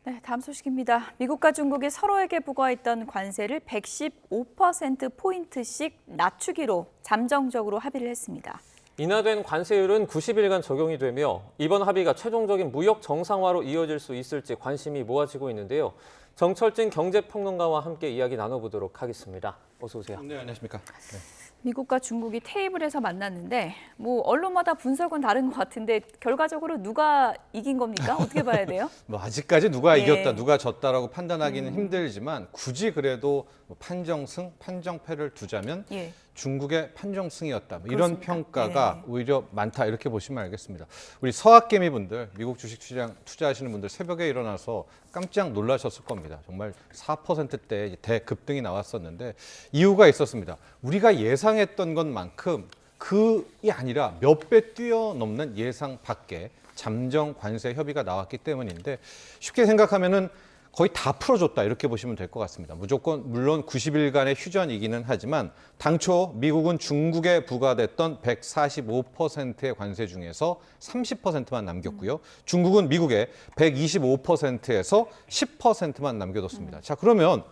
네, 다음 소식입니다. 미국과 중국이 서로에게 부과했던 관세를 115%포인트씩 낮추기로 잠정적으로 합의를 했습니다. 인하된 관세율은 90일간 적용이 되며 이번 합의가 최종적인 무역 정상화로 이어질 수 있을지 관심이 모아지고 있는데요. 정철진 경제평론가와 함께 이야기 나눠보도록 하겠습니다. 어서 오세요. 네, 안녕하십니까. 네. 미국과 중국이 테이블에서 만났는데 언론마다 분석은 다른 것 같은데 결과적으로 누가 이긴 겁니까? 어떻게 봐야 돼요? 아직까지 누가 예. 이겼다, 누가 졌다라고 판단하기는 힘들지만 굳이 그래도 판정승, 판정패를 두자면 예. 중국의 판정승이었다. 이런 그렇습니다. 평가가 오히려 많다 이렇게 보시면 알겠습니다. 우리 서학개미분들, 미국 주식시장 투자하시는 분들 새벽에 일어나서 깜짝 놀라셨을 겁니다. 정말 4%대 대급등이 나왔었는데 이유가 있었습니다. 우리가 예상했던 것만큼 그이 아니라 몇 배 뛰어넘는 예상 밖의 잠정 관세 협의가 나왔기 때문인데 쉽게 생각하면은 거의 다 풀어줬다 이렇게 보시면 될 것 같습니다. 물론 90일간의 휴전이기는 하지만 당초 미국은 중국에 부과됐던 145%의 관세 중에서 30%만 남겼고요. 중국은 미국에 125%에서 10%만 남겨뒀습니다. 자, 그러면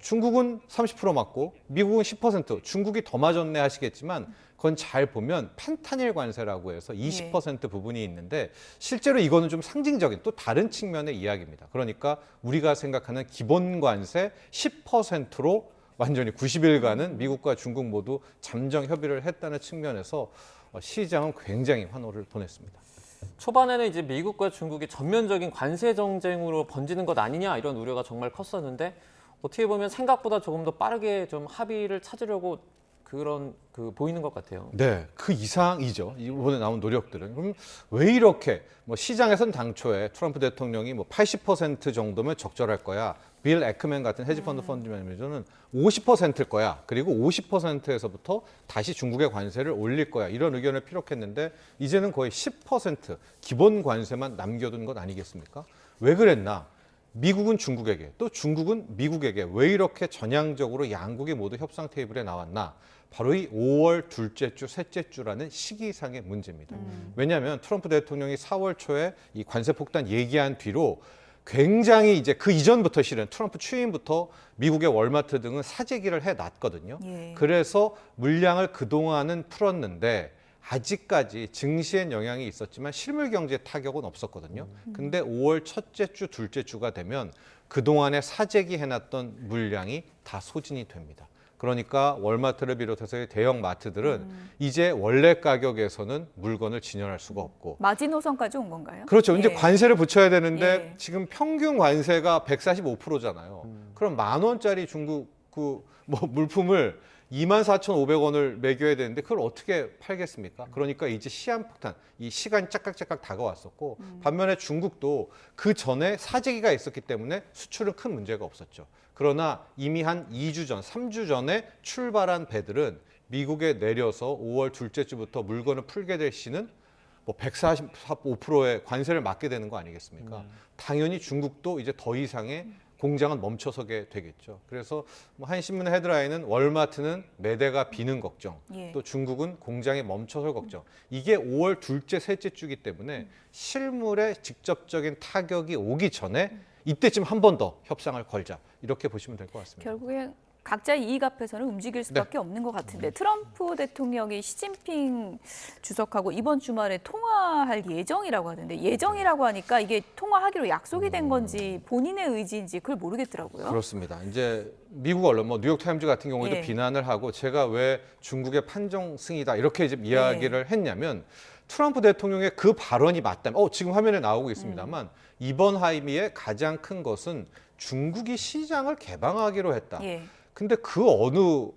중국은 30% 맞고 미국은 10%, 중국이 더 맞았네 하시겠지만 그건 잘 보면 펜타닐 관세라고 해서 20% 부분이 있는데 실제로 이거는 좀 상징적인 또 다른 측면의 이야기입니다. 그러니까 우리가 생각하는 기본 관세 10%로 완전히 90일간은 미국과 중국 모두 잠정 협의를 했다는 측면에서 시장은 굉장히 환호를 보냈습니다. 초반에는 이제 미국과 중국이 전면적인 관세 정쟁으로 번지는 것 아니냐 이런 우려가 정말 컸었는데 어떻게 보면 생각보다 조금 더 빠르게 좀 합의를 찾으려고 보이는 것 같아요. 네, 그 이상이죠. 이번에 나온 노력들은. 그럼 왜 이렇게 시장에선 당초에 트럼프 대통령이 80% 정도면 적절할 거야. 빌 에크맨 같은 헤지펀드 펀드 매니저는 50%일 거야. 그리고 50%에서부터 다시 중국의 관세를 올릴 거야. 이런 의견을 피력했는데 이제는 거의 10% 기본 관세만 남겨둔 것 아니겠습니까? 왜 그랬나? 미국은 중국에게 또 중국은 미국에게 왜 이렇게 전향적으로 양국이 모두 협상 테이블에 나왔나? 바로 이 5월 둘째 주, 셋째 주라는 시기상의 문제입니다. 왜냐하면 트럼프 대통령이 4월 초에 이 관세 폭탄 얘기한 뒤로 굉장히 이제 그 이전부터 실은 트럼프 취임부터 미국의 월마트 등은 사재기를 해놨거든요. 예. 그래서 물량을 그동안은 풀었는데 아직까지 증시엔 영향이 있었지만 실물 경제에 타격은 없었거든요. 근데 5월 첫째 주, 둘째 주가 되면 그동안에 사재기 해놨던 물량이 다 소진이 됩니다. 그러니까 월마트를 비롯해서 대형 마트들은 이제 원래 가격에서는 물건을 진열할 수가 없고 마지노선까지 온 건가요? 그렇죠. 이제 예. 관세를 붙여야 되는데 예. 지금 평균 관세가 145%잖아요. 그럼 10,000원짜리 중국 물품을 24,500원을 매겨야 되는데 그걸 어떻게 팔겠습니까? 그러니까 이제 시한폭탄, 이 시간이 짝깍짝깍 다가왔었고 반면에 중국도 그 전에 사재기가 있었기 때문에 수출은 큰 문제가 없었죠. 그러나 이미 한 2주 전, 3주 전에 출발한 배들은 미국에 내려서 5월 둘째 주부터 물건을 풀게 될 시는 145%의 관세를 맞게 되는 거 아니겠습니까? 당연히 중국도 이제 더 이상의 공장은 멈춰서게 되겠죠. 그래서 한 신문의 헤드라인은 월마트는 매대가 비는 걱정, 예. 또 중국은 공장이 멈춰서 걱정. 이게 5월 둘째, 셋째 주기 때문에 실물에 직접적인 타격이 오기 전에 이때쯤 한 번 더 협상을 걸자. 이렇게 보시면 될 것 같습니다. 결국에 각자의 이익 앞에서는 움직일 수밖에 없는 것 같은데 트럼프 대통령이 시진핑 주석하고 이번 주말에 통화할 예정이라고 하는데 예정이라고 하니까 이게 통화하기로 약속이 된 건지 본인의 의지인지 그걸 모르겠더라고요. 그렇습니다. 이제 미국 언론, 뉴욕타임즈 같은 경우에도 예. 비난을 하고 제가 왜 중국의 판정승이다 이렇게 이제 이야기를 했냐면 트럼프 대통령의 그 발언이 맞다면 지금 화면에 나오고 있습니다만 이번 합의의 가장 큰 것은 중국이 시장을 개방하기로 했다. 예. 근데 그 어느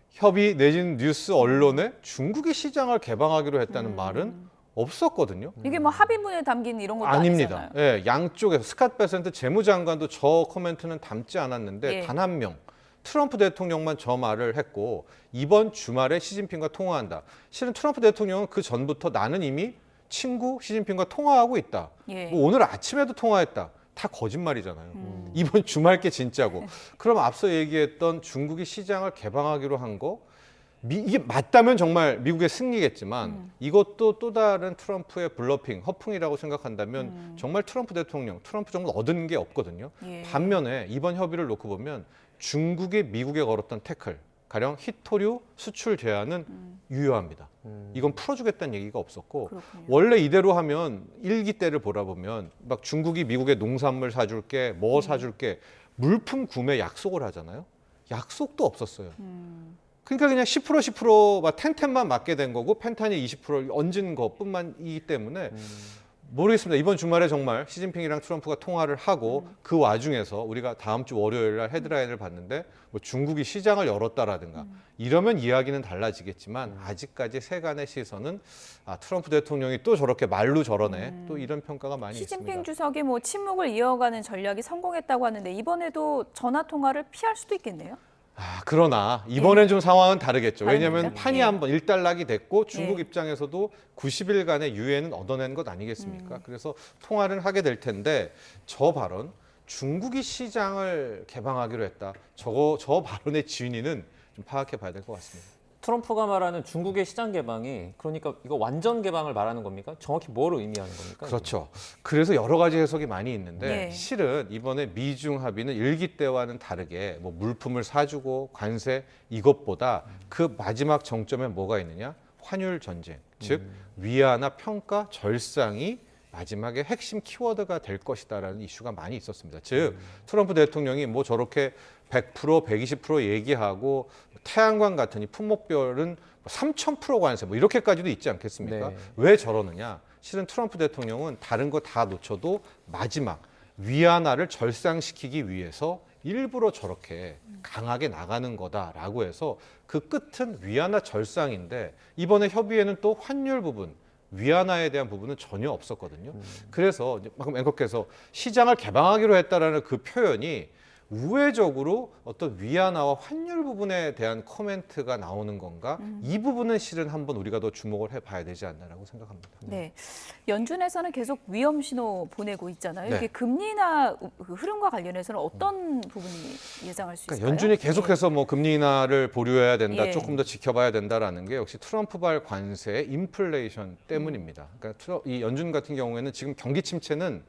협의 내지는 뉴스 언론에 중국이 시장을 개방하기로 했다는 말은 없었거든요. 이게 뭐 합의문에 담긴 이런 것도 아닙니다. 아니잖아요. 예, 양쪽에서 스캇 베센트 재무장관도 저 코멘트는 담지 않았는데 예. 단 한 명. 트럼프 대통령만 저 말을 했고 이번 주말에 시진핑과 통화한다. 실은 트럼프 대통령은 그 전부터 나는 이미 친구 시진핑과 통화하고 있다. 예. 뭐 오늘 아침에도 통화했다. 다 거짓말이잖아요. 이번 주말 게 진짜고. 그럼 앞서 얘기했던 중국이 시장을 개방하기로 한 거 이게 맞다면 정말 미국의 승리겠지만 이것도 또 다른 트럼프의 블러핑, 허풍이라고 생각한다면 정말 트럼프 대통령, 트럼프 정부는 얻은 게 없거든요. 예. 반면에 이번 협의를 놓고 보면 중국이 미국에 걸었던 태클, 가령 히토류 수출 제한은 유효합니다. 이건 풀어주겠다는 얘기가 없었고 그렇군요. 원래 이대로 하면 일기 때를 보라보면 막 중국이 미국에 농산물 사줄게, 뭐 사줄게 물품 구매 약속을 하잖아요. 약속도 없었어요. 그러니까 그냥 10% 막 텐텐만 맞게 된 거고 펜타닐 20% 얹은 것뿐만이기 때문에 모르겠습니다. 이번 주말에 정말 시진핑이랑 트럼프가 통화를 하고 그 와중에서 우리가 다음 주 월요일 날 헤드라인을 봤는데 뭐 중국이 시장을 열었다라든가 이러면 이야기는 달라지겠지만 아직까지 세간의 시선은 트럼프 대통령이 또 저렇게 말로 저러네 또 이런 평가가 많이 시진핑 있습니다. 주석이 뭐 침묵을 이어가는 전략이 성공했다고 하는데 이번에도 전화 통화를 피할 수도 있겠네요. 그러나 이번엔 좀 상황은 다르겠죠. 왜냐하면 다릅니까? 판이 예. 한번 일단락이 됐고 중국 예. 입장에서도 90일간의 유예는 얻어낸 것 아니겠습니까? 그래서 통화를 하게 될 텐데 저 발언 중국이 시장을 개방하기로 했다. 저 발언의 진위는 좀 파악해 봐야 될 것 같습니다. 트럼프가 말하는 중국의 시장 개방이 그러니까 이거 완전 개방을 말하는 겁니까? 정확히 뭘 의미하는 겁니까? 그렇죠. 그래서 여러 가지 해석이 많이 있는데 네. 실은 이번에 미중 합의는 일기 때와는 다르게 뭐 물품을 사주고 관세 이것보다 그 마지막 정점에 뭐가 있느냐? 환율 전쟁, 즉 위안화 평가 절상이 마지막에 핵심 키워드가 될 것이다라는 이슈가 많이 있었습니다. 즉 트럼프 대통령이 뭐 저렇게 100%, 120% 얘기하고 태양광 같은 이 품목별은 3000% 관세 뭐 이렇게까지도 있지 않겠습니까? 네. 왜 저러느냐? 실은 트럼프 대통령은 다른 거 다 놓쳐도 마지막 위안화를 절상시키기 위해서 일부러 저렇게 강하게 나가는 거다라고 해서 그 끝은 위안화 절상인데 이번에 협의에는 또 환율 부분 위안화에 대한 부분은 전혀 없었거든요. 그래서 방금 앵커께서 시장을 개방하기로 했다라는 그 표현이 우회적으로 어떤 위안화와 환율 부분에 대한 코멘트가 나오는 건가? 이 부분은 실은 한번 우리가 더 주목을 해봐야 되지 않나라고 생각합니다. 네, 연준에서는 계속 위험 신호 보내고 있잖아요. 네. 이게 금리 인하 흐름과 관련해서는 어떤 부분이 예상할 수 있을까요? 그러니까 연준이 계속해서 뭐 금리 인하를 보류해야 된다, 예. 조금 더 지켜봐야 된다라는 게 역시 트럼프발 관세의 인플레이션 때문입니다. 그러니까 이 연준 같은 경우에는 지금 경기 침체는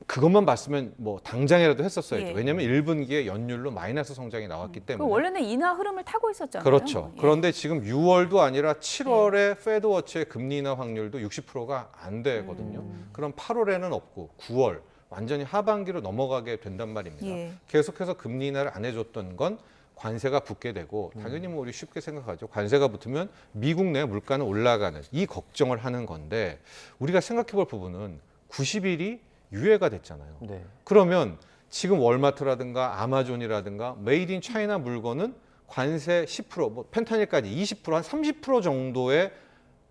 그것만 봤으면 뭐 당장이라도 했었어야죠. 예. 왜냐하면 1분기에 연율로 마이너스 성장이 나왔기 때문에. 원래는 인하 흐름을 타고 있었잖아요. 그렇죠. 예. 그런데 지금 6월도 아니라 7월에 페드워치의 금리 인하 확률도 60%가 안 되거든요. 그럼 8월에는 없고 9월 완전히 하반기로 넘어가게 된단 말입니다. 예. 계속해서 금리 인하를 안 해줬던 건 관세가 붙게 되고 당연히 뭐 우리 쉽게 생각하죠. 관세가 붙으면 미국 내 물가는 올라가는 이 걱정을 하는 건데 우리가 생각해 볼 부분은 90일이 유예가 됐잖아요. 네. 그러면 지금 월마트라든가 아마존이라든가 메이드 인 차이나 물건은 관세 10%, 뭐 펜타닐까지 20%, 한 30% 정도의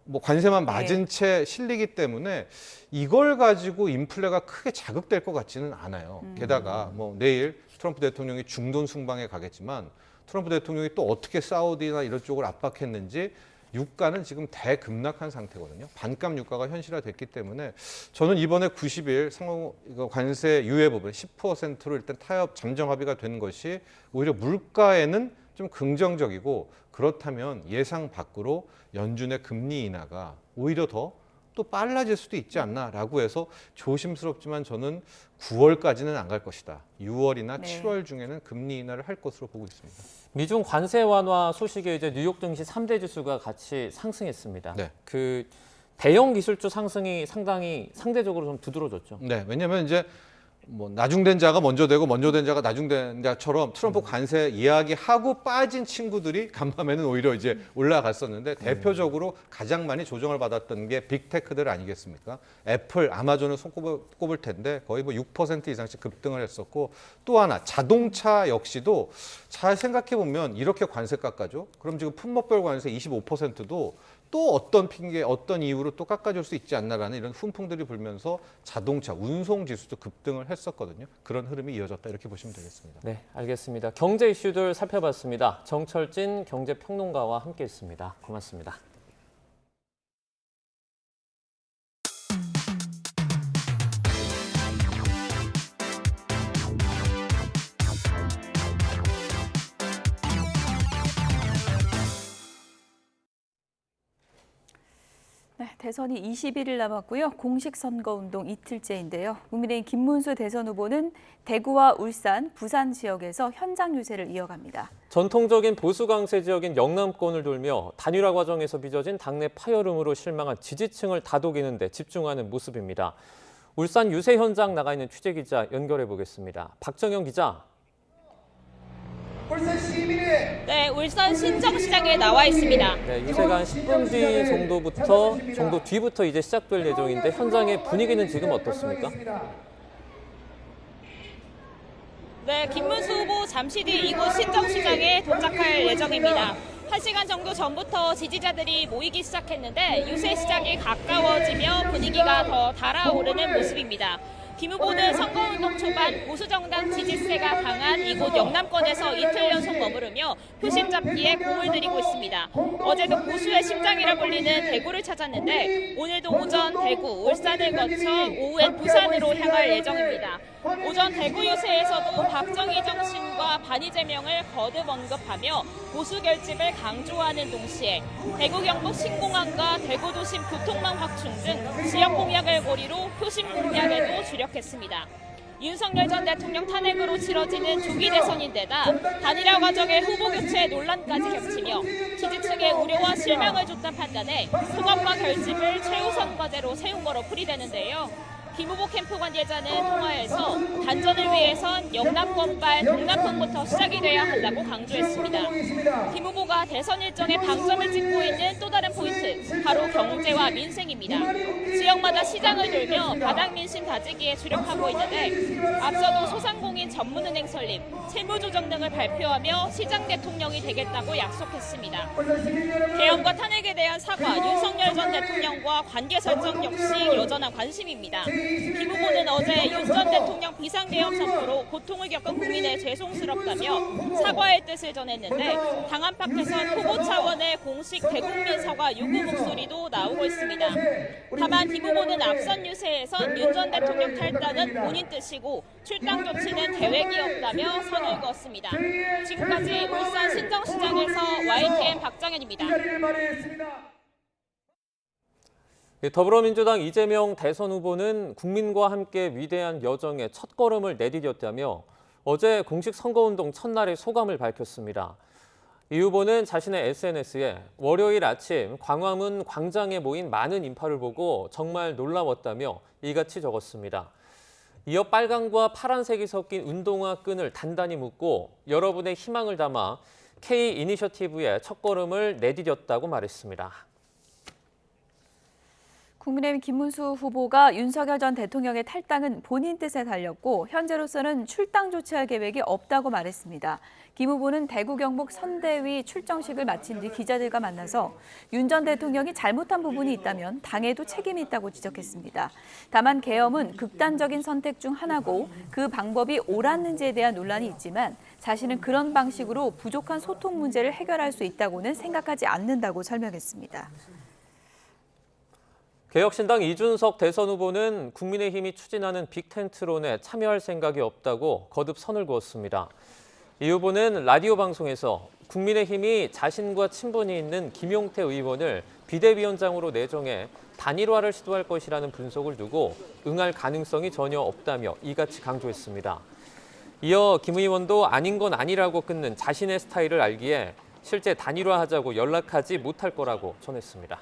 뭐 관세만 맞은 채 실리기 때문에 이걸 가지고 인플레가 크게 자극될 것 같지는 않아요. 게다가 뭐 내일 트럼프 대통령이 중돈 순방에 가겠지만 트럼프 대통령이 또 어떻게 사우디나 이런 쪽을 압박했는지 유가는 지금 대급락한 상태거든요. 반값 유가가 현실화됐기 때문에 저는 이번에 90일 관세 유예 부분 10%로 일단 타협 잠정 합의가 된 것이 오히려 물가에는 좀 긍정적이고 그렇다면 예상 밖으로 연준의 금리 인하가 오히려 더 또 빨라질 수도 있지 않나라고 해서 조심스럽지만 저는 9월까지는 안 갈 것이다. 6월이나 네. 7월 중에는 금리 인하를 할 것으로 보고 있습니다. 미중 관세 완화 소식에 이제 뉴욕 증시 3대 지수가 같이 상승했습니다. 네. 그 대형 기술주 상승이 상당히 상대적으로 좀 두드러졌죠. 네, 왜냐하면 이제 뭐 나중된 자가 먼저 되고 먼저 된 자가 나중된 자처럼 트럼프 관세 이야기하고 빠진 친구들이 간밤에는 오히려 이제 올라갔었는데 대표적으로 가장 많이 조정을 받았던 게 빅테크들 아니겠습니까? 애플, 아마존을 손꼽을 텐데 거의 뭐 6% 이상씩 급등을 했었고 또 하나 자동차 역시도 잘 생각해 보면 이렇게 관세 깎아줘? 그럼 지금 품목별 관세 25%도 또 어떤 핑계, 어떤 이유로 또 깎아줄 수 있지 않나라는 이런 훈풍들이 불면서 자동차, 운송 지수도 급등을 했었거든요. 그런 흐름이 이어졌다 이렇게 보시면 되겠습니다. 네, 알겠습니다. 경제 이슈들 살펴봤습니다. 정철진 경제평론가와 함께했습니다. 고맙습니다. 네, 대선이 20일을 남았고요. 공식 선거운동 이틀째인데요. 국민의힘 김문수 대선 후보는 대구와 울산, 부산 지역에서 현장 유세를 이어갑니다. 전통적인 보수 강세 지역인 영남권을 돌며 단일화 과정에서 빚어진 당내 파열음으로 실망한 지지층을 다독이는 데 집중하는 모습입니다. 울산 유세 현장 나가 있는 취재기자 연결해 보겠습니다. 박정현 기자. 네, 울산 신정시장에 나와 있습니다. 네, 유세가 한 10분 뒤 정도 뒤부터 이제 시작될 예정인데 현장의 분위기는 지금 어떻습니까? 네, 김문수 후보 잠시 뒤 이곳 신정시장에 도착할 예정입니다. 1시간 정도 전부터 지지자들이 모이기 시작했는데 유세 시작이 가까워지며 분위기가 더 달아오르는 모습입니다. 김 후보는 선거운동 초반 보수정당 지지세가 강한 이곳 영남권에서 이틀 연속 머무르며 표심 잡기에 공을 들이고 있습니다. 어제도 보수의 심장이라 불리는 대구를 찾았는데 오늘도 오전 대구, 울산을 거쳐 오후엔 부산으로 향할 예정입니다. 오전 대구 유세에서도 박정희 정신과 반이재명을 거듭 언급하며 보수 결집을 강조하는 동시에 대구 경북 신공항과 대구 도심 교통망 확충 등 지역 공약을 고리로 표심 공략에도 주력했습니다. 윤석열 전 대통령 탄핵으로 치러지는 조기 대선인데다 단일화 과정의 후보 교체 논란까지 겹치며 지지층의 우려와 실망을 줬던 판단에 통합과 결집을 최우선 과제로 세운 거로 풀이되는데요. 김 후보 캠프 관계자는 통화에서 단전을 위해선 영남권발 동남권부터 시작이 돼야 한다고 강조했습니다. 김 후보가 대선 일정에 방점을 찍고 있는 또 다른 포인트, 바로 경제와 민생입니다. 지역마다 시장을 돌며 바닥 민심 다지기에 주력하고 있는데 앞서도 소상공인 전문은행 설립, 채무조정 등을 발표하며 시장 대통령이 되겠다고 약속했습니다. 계엄과 탄핵에 대한 사과, 윤석열 전 대통령과 관계 설정 역시 여전한 관심입니다. 김 후보는 어제 윤 전 대통령 비상계엄 선포로 고통을 겪은 국민에 죄송스럽다며 사과의 뜻을 전했는데 당 안팎에선 후보 차원의 공식 대국민 사과 요구 목소리도 나오고 있습니다. 다만 김 후보는 앞선 유세에선 윤 전 대통령 탈당은 본인 뜻이고 출당 조치는 계획이 없다며 선을 그었습니다. 지금까지 울산 신정시장에서 YTN 박정현입니다. 더불어민주당 이재명 대선 후보는 국민과 함께 위대한 여정의 첫걸음을 내디뎠다며 어제 공식 선거운동 첫날의 소감을 밝혔습니다. 이 후보는 자신의 SNS에 월요일 아침 광화문 광장에 모인 많은 인파를 보고 정말 놀라웠다며 이같이 적었습니다. 이어 빨강과 파란색이 섞인 운동화 끈을 단단히 묶고 여러분의 희망을 담아 K 이니셔티브의 첫걸음을 내디뎠다고 말했습니다. 국민의힘 김문수 후보가 윤석열 전 대통령의 탈당은 본인 뜻에 달렸고 현재로서는 출당 조치할 계획이 없다고 말했습니다. 김 후보는 대구 경북 선대위 출정식을 마친 뒤 기자들과 만나서 윤 전 대통령이 잘못한 부분이 있다면 당에도 책임이 있다고 지적했습니다. 다만 계엄은 극단적인 선택 중 하나고 그 방법이 옳았는지에 대한 논란이 있지만 자신은 그런 방식으로 부족한 소통 문제를 해결할 수 있다고는 생각하지 않는다고 설명했습니다. 개혁신당 이준석 대선 후보는 국민의힘이 추진하는 빅텐트론에 참여할 생각이 없다고 거듭 선을 그었습니다. 이 후보는 라디오 방송에서 국민의힘이 자신과 친분이 있는 김용태 의원을 비대위원장으로 내정해 단일화를 시도할 것이라는 분석을 두고 응할 가능성이 전혀 없다며 이같이 강조했습니다. 이어 김 의원도 아닌 건 아니라고 끊는 자신의 스타일을 알기에 실제 단일화하자고 연락하지 못할 거라고 전했습니다.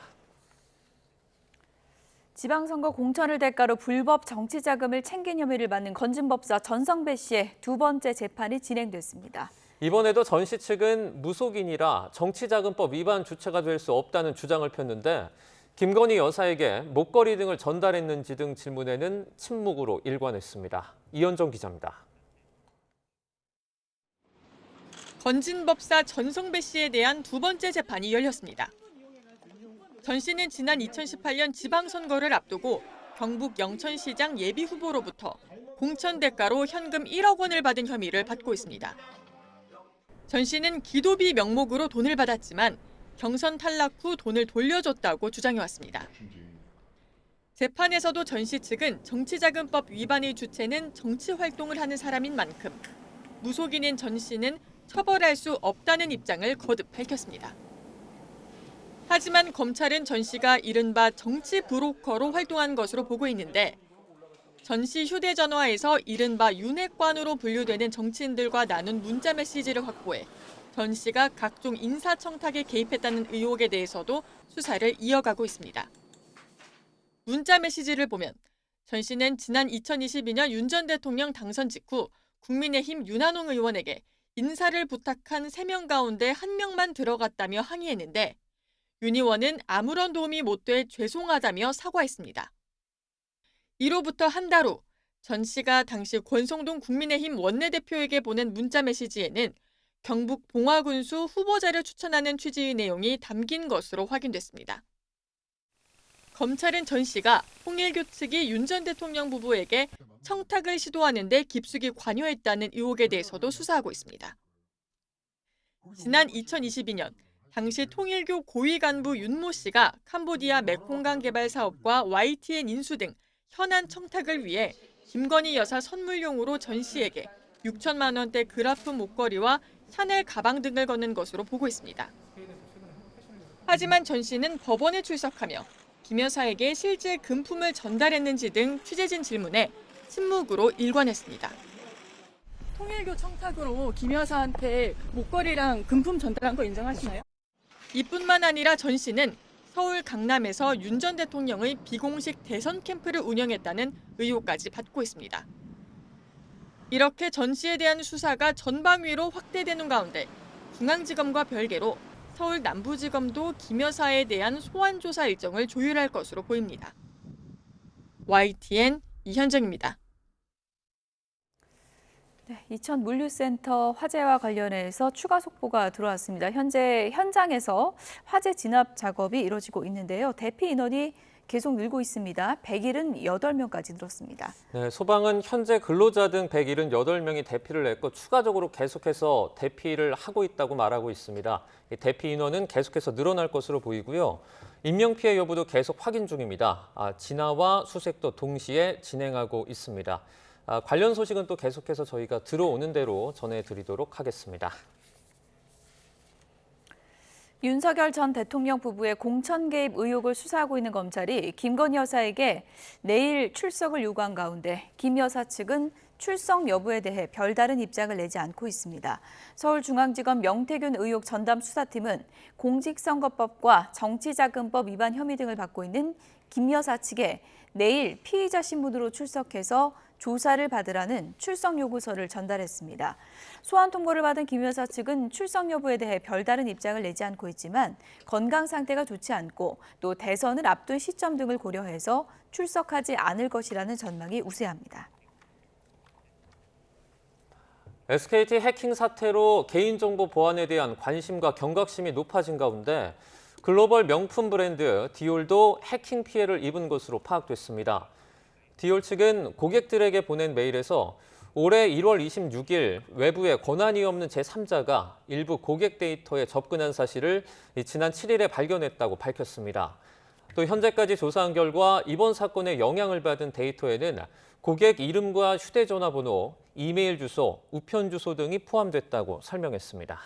지방선거 공천을 대가로 불법 정치자금을 챙긴 혐의를 받는 건진법사 전성배 씨의 두 번째 재판이 진행됐습니다. 이번에도 전 씨 측은 무속인이라 정치자금법 위반 주체가 될 수 없다는 주장을 폈는데 김건희 여사에게 목걸이 등을 전달했는지 등 질문에는 침묵으로 일관했습니다. 이현정 기자입니다. 건진법사 전성배 씨에 대한 두 번째 재판이 열렸습니다. 전 씨는 지난 2018년 지방선거를 앞두고 경북 영천시장 예비후보로부터 공천 대가로 현금 1억 원을 받은 혐의를 받고 있습니다. 전 씨는 기도비 명목으로 돈을 받았지만 경선 탈락 후 돈을 돌려줬다고 주장해왔습니다. 재판에서도 전 씨 측은 정치자금법 위반의 주체는 정치활동을 하는 사람인 만큼 무속인인 전 씨는 처벌할 수 없다는 입장을 거듭 밝혔습니다. 하지만 검찰은 전 씨가 이른바 정치 브로커로 활동한 것으로 보고 있는데 전 씨 휴대전화에서 이른바 윤핵관으로 분류되는 정치인들과 나눈 문자 메시지를 확보해 전 씨가 각종 인사청탁에 개입했다는 의혹에 대해서도 수사를 이어가고 있습니다. 문자 메시지를 보면 전 씨는 지난 2022년 윤 전 대통령 당선 직후 국민의힘 윤한홍 의원에게 인사를 부탁한 3명 가운데 1명만 들어갔다며 항의했는데 윤 의원은 아무런 도움이 못 돼 죄송하다며 사과했습니다. 이로부터 한 달 후 전 씨가 당시 권성동 국민의힘 원내대표에게 보낸 문자 메시지에는 경북 봉화군수 후보자를 추천하는 취지의 내용이 담긴 것으로 확인됐습니다. 검찰은 전 씨가 홍일교 측이 윤 전 대통령 부부에게 청탁을 시도하는 데 깊숙이 관여했다는 의혹에 대해서도 수사하고 있습니다. 지난 2022년 당시 통일교 고위 간부 윤모 씨가 캄보디아 메콩강 개발 사업과 YTN 인수 등 현안 청탁을 위해 김건희 여사 선물용으로 전 씨에게 6천만 원대 그라프 목걸이와 샤넬 가방 등을 거는 것으로 보고 있습니다. 하지만 전 씨는 법원에 출석하며 김 여사에게 실제 금품을 전달했는지 등 취재진 질문에 침묵으로 일관했습니다. 통일교 청탁으로 김 여사한테 목걸이랑 금품 전달한 거 인정하시나요? 이뿐만 아니라 전 씨는 서울 강남에서 윤 전 대통령의 비공식 대선 캠프를 운영했다는 의혹까지 받고 있습니다. 이렇게 전 씨에 대한 수사가 전방위로 확대되는 가운데 중앙지검과 별개로 서울 남부지검도 김 여사에 대한 소환 조사 일정을 조율할 것으로 보입니다. YTN 이현정입니다. 네, 이천 물류센터 화재와 관련해서 추가 속보가 들어왔습니다. 현재 현장에서 화재 진압 작업이 이루어지고 있는데요. 대피 인원이 계속 늘고 있습니다. 178명까지 늘었습니다. 네, 소방은 현재 근로자 등 178명이 대피를 했고 추가적으로 계속해서 대피를 하고 있다고 말하고 있습니다. 대피 인원은 계속해서 늘어날 것으로 보이고요. 인명피해 여부도 계속 확인 중입니다. 진화와 수색도 동시에 진행하고 있습니다. 관련 소식은 또 계속해서 저희가 들어오는 대로 전해드리도록 하겠습니다. 윤석열 전 대통령 부부의 공천 개입 의혹을 수사하고 있는 검찰이 김건희 여사에게 내일 출석을 요구한 가운데 김 여사 측은 출석 여부에 대해 별다른 입장을 내지 않고 있습니다. 서울중앙지검 명태균 의혹 전담 수사팀은 공직선거법과 정치자금법 위반 혐의 등을 받고 있는 김 여사 측에 내일 피의자 신분으로 출석해서 조사를 받으라는 출석 요구서를 전달했습니다. 소환 통보를 받은 김 여사 측은 출석 여부에 대해 별다른 입장을 내지 않고 있지만 건강 상태가 좋지 않고 또 대선을 앞둔 시점 등을 고려해서 출석하지 않을 것이라는 전망이 우세합니다. SKT 해킹 사태로 개인정보 보안에 대한 관심과 경각심이 높아진 가운데 글로벌 명품 브랜드 디올도 해킹 피해를 입은 것으로 파악됐습니다. 디올 측은 고객들에게 보낸 메일에서 올해 1월 26일 외부에 권한이 없는 제3자가 일부 고객 데이터에 접근한 사실을 지난 7일에 발견했다고 밝혔습니다. 또 현재까지 조사한 결과 이번 사건에 영향을 받은 데이터에는 고객 이름과 휴대전화번호, 이메일 주소, 우편 주소 등이 포함됐다고 설명했습니다.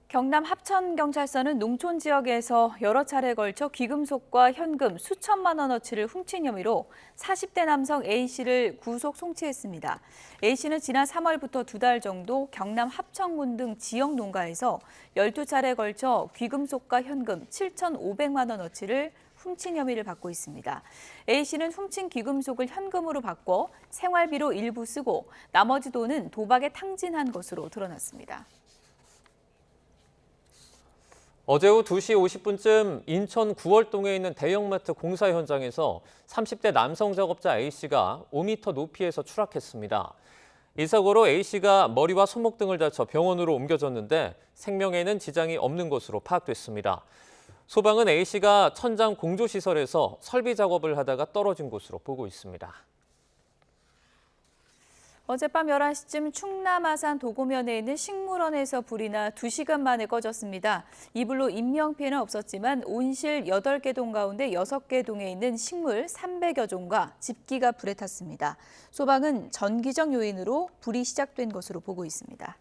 경남 합천경찰서는 농촌 지역에서 여러 차례에 걸쳐 귀금속과 현금 수천만 원어치를 훔친 혐의로 40대 남성 A씨를 구속 송치했습니다. A씨는 지난 3월부터 2달 정도 경남 합천군 등 지역 농가에서 12차례에 걸쳐 귀금속과 현금 7,500만 원어치를 훔친 혐의를 받고 있습니다. A씨는 훔친 귀금속을 현금으로 바꿔 생활비로 일부 쓰고 나머지 돈은 도박에 탕진한 것으로 드러났습니다. 어제 오후 2시 50분쯤 인천 구월동에 있는 대형마트 공사 현장에서 30대 남성 작업자 A씨가 5m 높이에서 추락했습니다. 이 사고로 A씨가 머리와 손목 등을 다쳐 병원으로 옮겨졌는데 생명에는 지장이 없는 것으로 파악됐습니다. 소방은 A씨가 천장 공조시설에서 설비 작업을 하다가 떨어진 것으로 보고 있습니다. 어젯밤 11시쯤 충남 아산 도고면에 있는 식물원에서 불이 나 2시간 만에 꺼졌습니다. 이 불로 인명피해는 없었지만 온실 8개 동 가운데 6개 동에 있는 식물 300여 종과 집기가 불에 탔습니다. 소방은 전기적 요인으로 불이 시작된 것으로 보고 있습니다.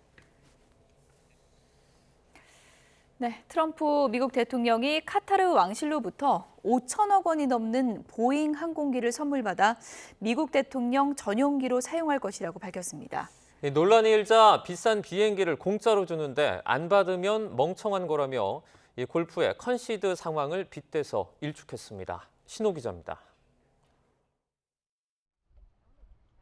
네, 트럼프 미국 대통령이 카타르 왕실로부터 5천억 원이 넘는 보잉 항공기를 선물받아 미국 대통령 전용기로 사용할 것이라고 밝혔습니다. 논란이 일자 비싼 비행기를 공짜로 주는데 안 받으면 멍청한 거라며 이 골프의 컨시드 상황을 빗대서 일축했습니다. 신호 기자입니다.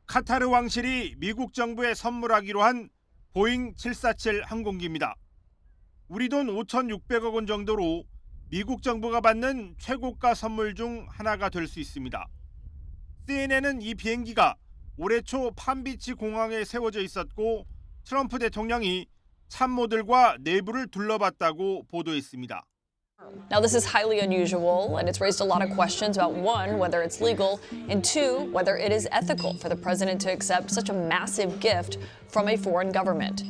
카타르 왕실이 미국 정부에 선물하기로 한 보잉 747 항공기입니다. 우리 돈 5,600억 원 정도로 미국 정부가 받는 최고가 선물 중 하나가 될 수 있습니다. CNN은 이 비행기가 올해 초 팜비치 공항에 세워져 있었고 트럼프 대통령이 참모들과 내부를 둘러봤다고 보도했습니다. Now, this is highly unusual, and it's raised a lot of questions about, one, whether it's legal, and two, whether it is ethical for the president to accept such a massive gift from a foreign government.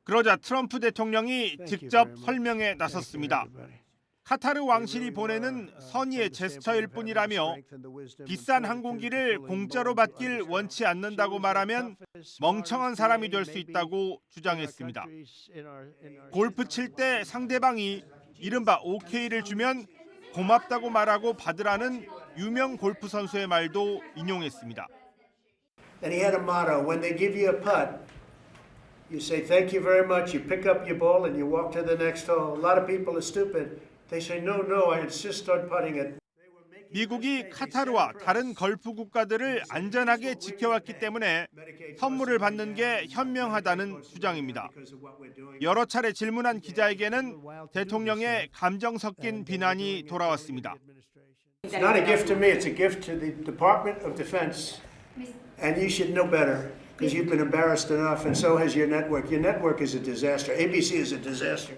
그러자 트럼프 대통령이 직접 설명에 나섰습니다. 카타르 왕실이 보내는 선의의 제스처일 뿐이라며 비싼 항공기를 공짜로 받길 원치 않는다고 말하면 멍청한 사람이 될 수 있다고 주장했습니다. 골프 칠 때 상대방이 이른바 OK를 주면 고맙다고 말하고 받으라는 유명 골프 선수의 말도 인용했습니다. And he had a motto, when they give you a putt, you say thank you very much, you pick up your ball and you walk to the next hole. A lot of people are stupid. They say no, I insist on putting it. 미국이 카타르와 다른 걸프 국가들을 안전하게 지켜왔기 때문에 선물을 받는 게 현명하다는 주장입니다. 여러 차례 질문한 기자에게는 대통령의 감정 섞인 비난이 돌아왔습니다. It's not a gift to me, it's a gift to the Department of Defense. And you should know better because you've been embarrassed enough and so has your network. Your network is a disaster. ABC is a disaster.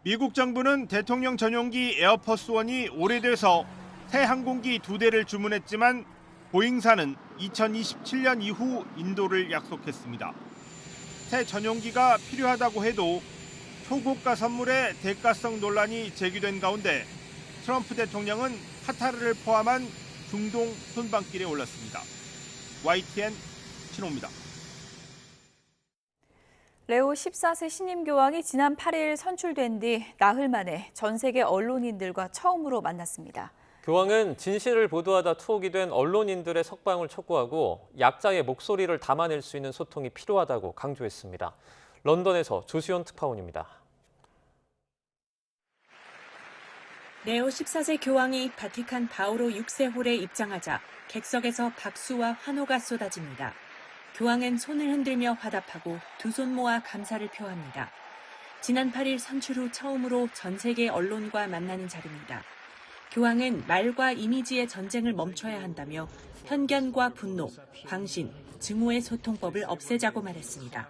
미국 정부는 대통령 전용기 에어포스 원이 오래돼서 새 항공기 2대를 주문했지만 보잉사는 2027년 이후 인도를 약속했습니다. 새 전용기가 필요하다고 해도 초고가 선물의 대가성 논란이 제기된 가운데 트럼프 대통령은 카타르를 포함한 중동 손방길에 올랐습니다. YTN 신호입니다. 레오 14세 신임 교황이 지난 8일 선출된 뒤 나흘 만에 전 세계 언론인들과 처음으로 만났습니다. 교황은 진실을 보도하다 투옥이 된 언론인들의 석방을 촉구하고 약자의 목소리를 담아낼 수 있는 소통이 필요하다고 강조했습니다. 런던에서 조수연 특파원입니다. 레오 14세 교황이 바티칸 바오로 6세 홀에 입장하자 객석에서 박수와 환호가 쏟아집니다. 교황은 손을 흔들며 화답하고 두 손 모아 감사를 표합니다. 지난 8일 선출 후 처음으로 전 세계 언론과 만나는 자리입니다. 교황은 말과 이미지의 전쟁을 멈춰야 한다며 편견과 분노, 광신, 증오의 소통법을 없애자고 말했습니다.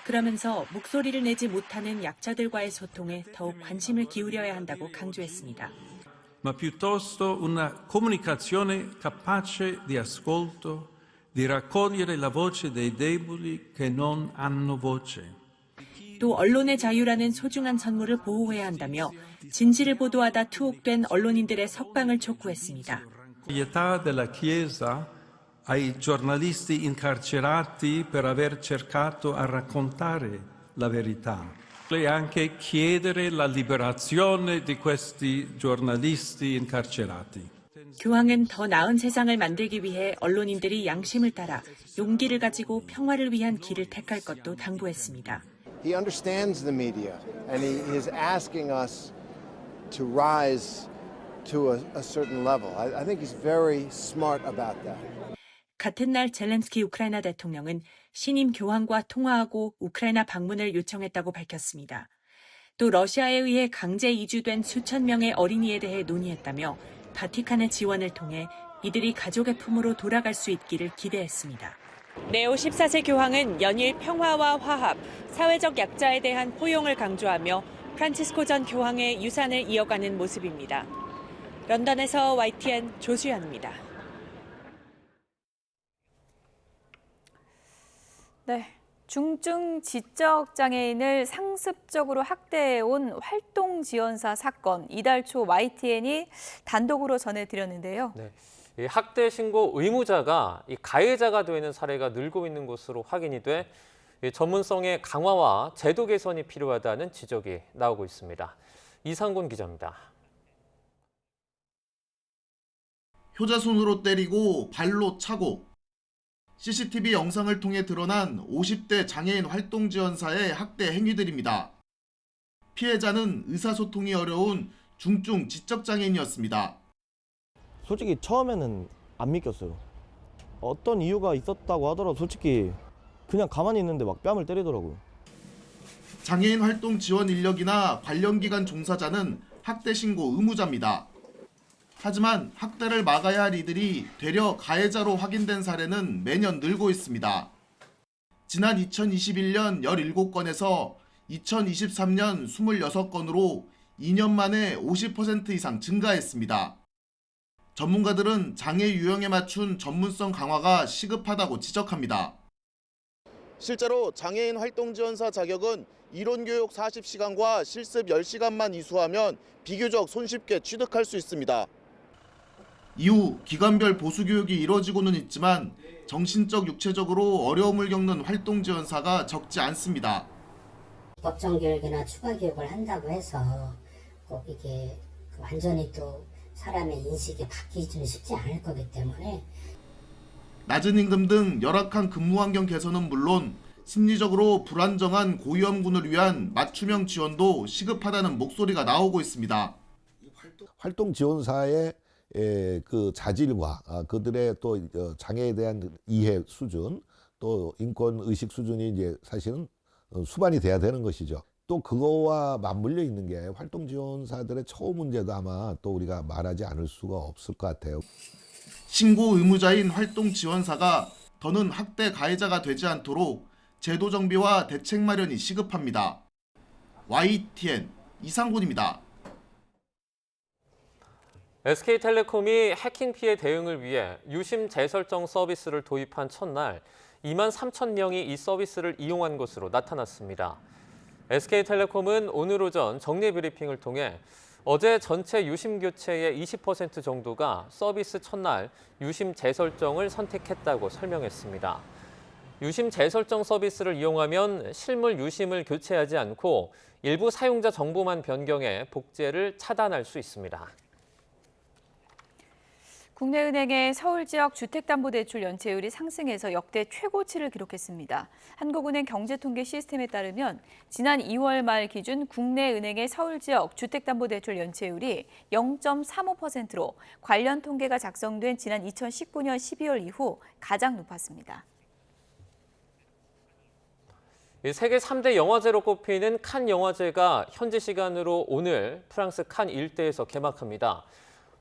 그러면서 목소리를 내지 못하는 약자들과의 소통에 더욱 관심을 기울여야 한다고 강조했습니다. Ma piuttosto una comunicazione capace di ascolto, di raccogliere la voce dei deboli che non hanno voce. 또 언론의 자유라는 소중한 선물을 보호해야 한다며 진실을 보도하다 투옥된 언론인들의 석방을 촉구했습니다. Pietà della Chiesa ai giornalisti incarcerati per aver cercato a raccontare la verità. E anche chiedere la liberazione di questi giornalisti incarcerati. 교황은 더 나은 세상을 만들기 위해 언론인들이 양심을 따라 용기를 가지고 평화를 위한 길을 택할 것도 당부했습니다. He understands the media and he is asking us to rise to a certain level. I think he's very smart about that. 같은 날 젤렌스키 우크라이나 대통령은 신임 교황과 통화하고 우크라이나 방문을 요청했다고 밝혔습니다. 또 러시아에 의해 강제 이주된 수천 명의 어린이에 대해 논의했다며 바티칸의 지원을 통해 이들이 가족의 품으로 돌아갈 수 있기를 기대했습니다. 레오 14세 교황은 연일 평화와 화합, 사회적 약자에 대한 포용을 강조하며 프란치스코 전 교황의 유산을 이어가는 모습입니다. 런던에서 YTN 조수연입니다. 네. 중증 지적 장애인을 상습적으로 학대해온 활동지원사 사건, 이달 초 YTN이 단독으로 전해드렸는데요. 네. 이 학대 신고 의무자가 이 가해자가 되는 사례가 늘고 있는 것으로 확인이 돼 이 전문성의 강화와 제도 개선이 필요하다는 지적이 나오고 있습니다. 이상곤 기자입니다. 효자손으로 때리고 발로 차고 CCTV 영상을 통해 드러난 50대 장애인 활동지원사의 학대 행위들입니다. 피해자는 의사소통이 어려운 중증 지적장애인이었습니다. 솔직히 처음에는 안 믿겼어요. 어떤 이유가 있었다고 하더라도 솔직히 그냥 가만히 있는데 막 뺨을 때리더라고요. 장애인 활동 지원 인력이나 관련 기관 종사자는 학대 신고 의무자입니다. 하지만 학대를 막아야 할 이들이 되려 가해자로 확인된 사례는 매년 늘고 있습니다. 지난 2021년 17건에서 2023년 26건으로 2년 만에 50% 이상 증가했습니다. 전문가들은 장애 유형에 맞춘 전문성 강화가 시급하다고 지적합니다. 실제로 장애인 활동지원사 자격은 이론교육 40시간과 실습 10시간만 이수하면 비교적 손쉽게 취득할 수 있습니다. 이후 기관별 보수교육이 이루어지고는 있지만 정신적, 육체적으로 어려움을 겪는 활동지원사가 적지 않습니다. 법정 교육이나 추가 교육을 한다고 해서 꼭 이게 완전히 또 사람의 인식이 바뀌기는 쉽지 않을 거기 때문에 낮은 임금 등 열악한 근무 환경 개선은 물론 심리적으로 불안정한 고위험군을 위한 맞춤형 지원도 시급하다는 목소리가 나오고 있습니다. 활동 지원사의 그 자질과 그들의 또 장애에 대한 이해 수준, 또 인권 의식 수준이 이제 사실은 수반이 돼야 되는 것이죠. 또 그거와 맞물려 있는 게 활동 지원사들의 처우 문제도 아마 또 우리가 말하지 않을 수가 없을 것 같아요. 신고 의무자인 활동 지원사가 더는 학대 가해자가 되지 않도록 제도 정비와 대책 마련이 시급합니다. YTN 이상곤입니다. SK텔레콤이 해킹 피해 대응을 위해 유심 재설정 서비스를 도입한 첫날 2만 3천 명이 이 서비스를 이용한 것으로 나타났습니다. SK텔레콤은 오늘 오전 정례 브리핑을 통해 어제 전체 유심 교체의 20% 정도가 서비스 첫날 유심 재설정을 선택했다고 설명했습니다. 유심 재설정 서비스를 이용하면 실물 유심을 교체하지 않고 일부 사용자 정보만 변경해 복제를 차단할 수 있습니다. 국내은행의 서울 지역 주택담보대출 연체율이 상승해서 역대 최고치를 기록했습니다. 한국은행 경제통계 시스템에 따르면 지난 2월 말 기준 국내은행의 서울 지역 주택담보대출 연체율이 0.35%로 관련 통계가 작성된 지난 2019년 12월 이후 가장 높았습니다. 세계 3대 영화제로 꼽히는 칸 영화제가 현지 시간으로 오늘 프랑스 칸 일대에서 개막합니다.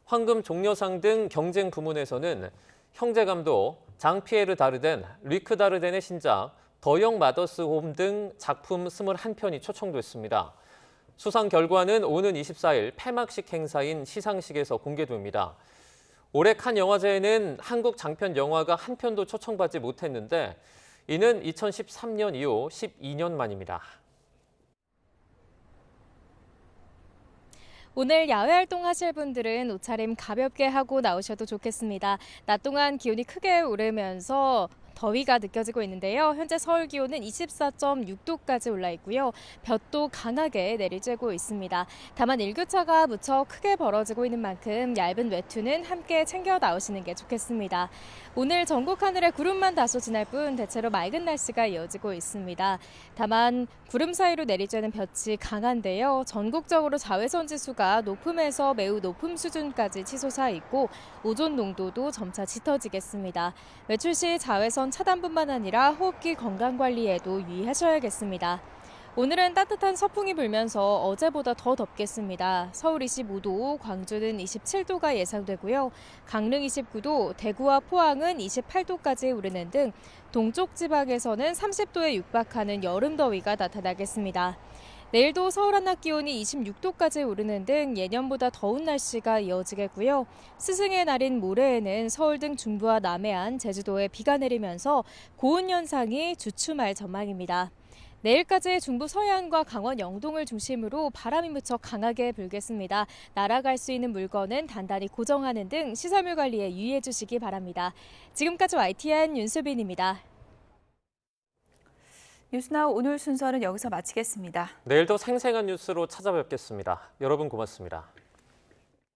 황금 종려상 등 경쟁 부문에서는 형제감독 장피에르 다르덴, 리크 다르덴의 신작 더 영 마더스 홈 등 작품 21편이 초청됐습니다. 수상 결과는 오는 24일 폐막식 행사인 시상식에서 공개됩니다. 올해 칸 영화제에는 한국 장편 영화가 한 편도 초청받지 못했는데 이는 2013년 이후 12년 만입니다. 오늘 야외 활동하실 분들은 옷차림 가볍게 하고 나오셔도 좋겠습니다. 낮 동안 기온이 크게 오르면서 더위가 느껴지고 있는데요. 현재 서울 기온은 24.6도까지 올라 있고요. 볕도 강하게 내리쬐고 있습니다. 다만 일교차가 무척 크게 벌어지고 있는 만큼 얇은 외투는 함께 챙겨 나오시는 게 좋겠습니다. 오늘 전국 하늘에 구름만 다소 지날 뿐 대체로 맑은 날씨가 이어지고 있습니다. 다만 구름 사이로 내리쬐는 볕이 강한데요. 전국적으로 자외선 지수가 높음에서 매우 높음 수준까지 치솟아 있고 오존 농도도 점차 짙어지겠습니다. 외출 시 자외선 차단뿐만 아니라 호흡기 건강 관리에도 유의하셔야겠습니다. 오늘은 따뜻한 서풍이 불면서 어제보다 더 덥겠습니다. 서울 25도, 광주는 27도가 예상되고요. 강릉 29도, 대구와 포항은 28도까지 오르는 등 동쪽 지방에서는 30도에 육박하는 여름 더위가 나타나겠습니다. 내일도 서울 한낮 기온이 26도까지 오르는 등 예년보다 더운 날씨가 이어지겠고요. 스승의 날인 모레에는 서울 등 중부와 남해안, 제주도에 비가 내리면서 고온 현상이 주춤할 전망입니다. 내일까지 중부 서해안과 강원 영동을 중심으로 바람이 무척 강하게 불겠습니다. 날아갈 수 있는 물건은 단단히 고정하는 등 시설물 관리에 유의해 주시기 바랍니다. 지금까지 YTN 윤수빈입니다. 뉴스나우 오늘 순서는 여기서 마치겠습니다. 내일도 생생한 뉴스로 찾아뵙겠습니다. 여러분 고맙습니다.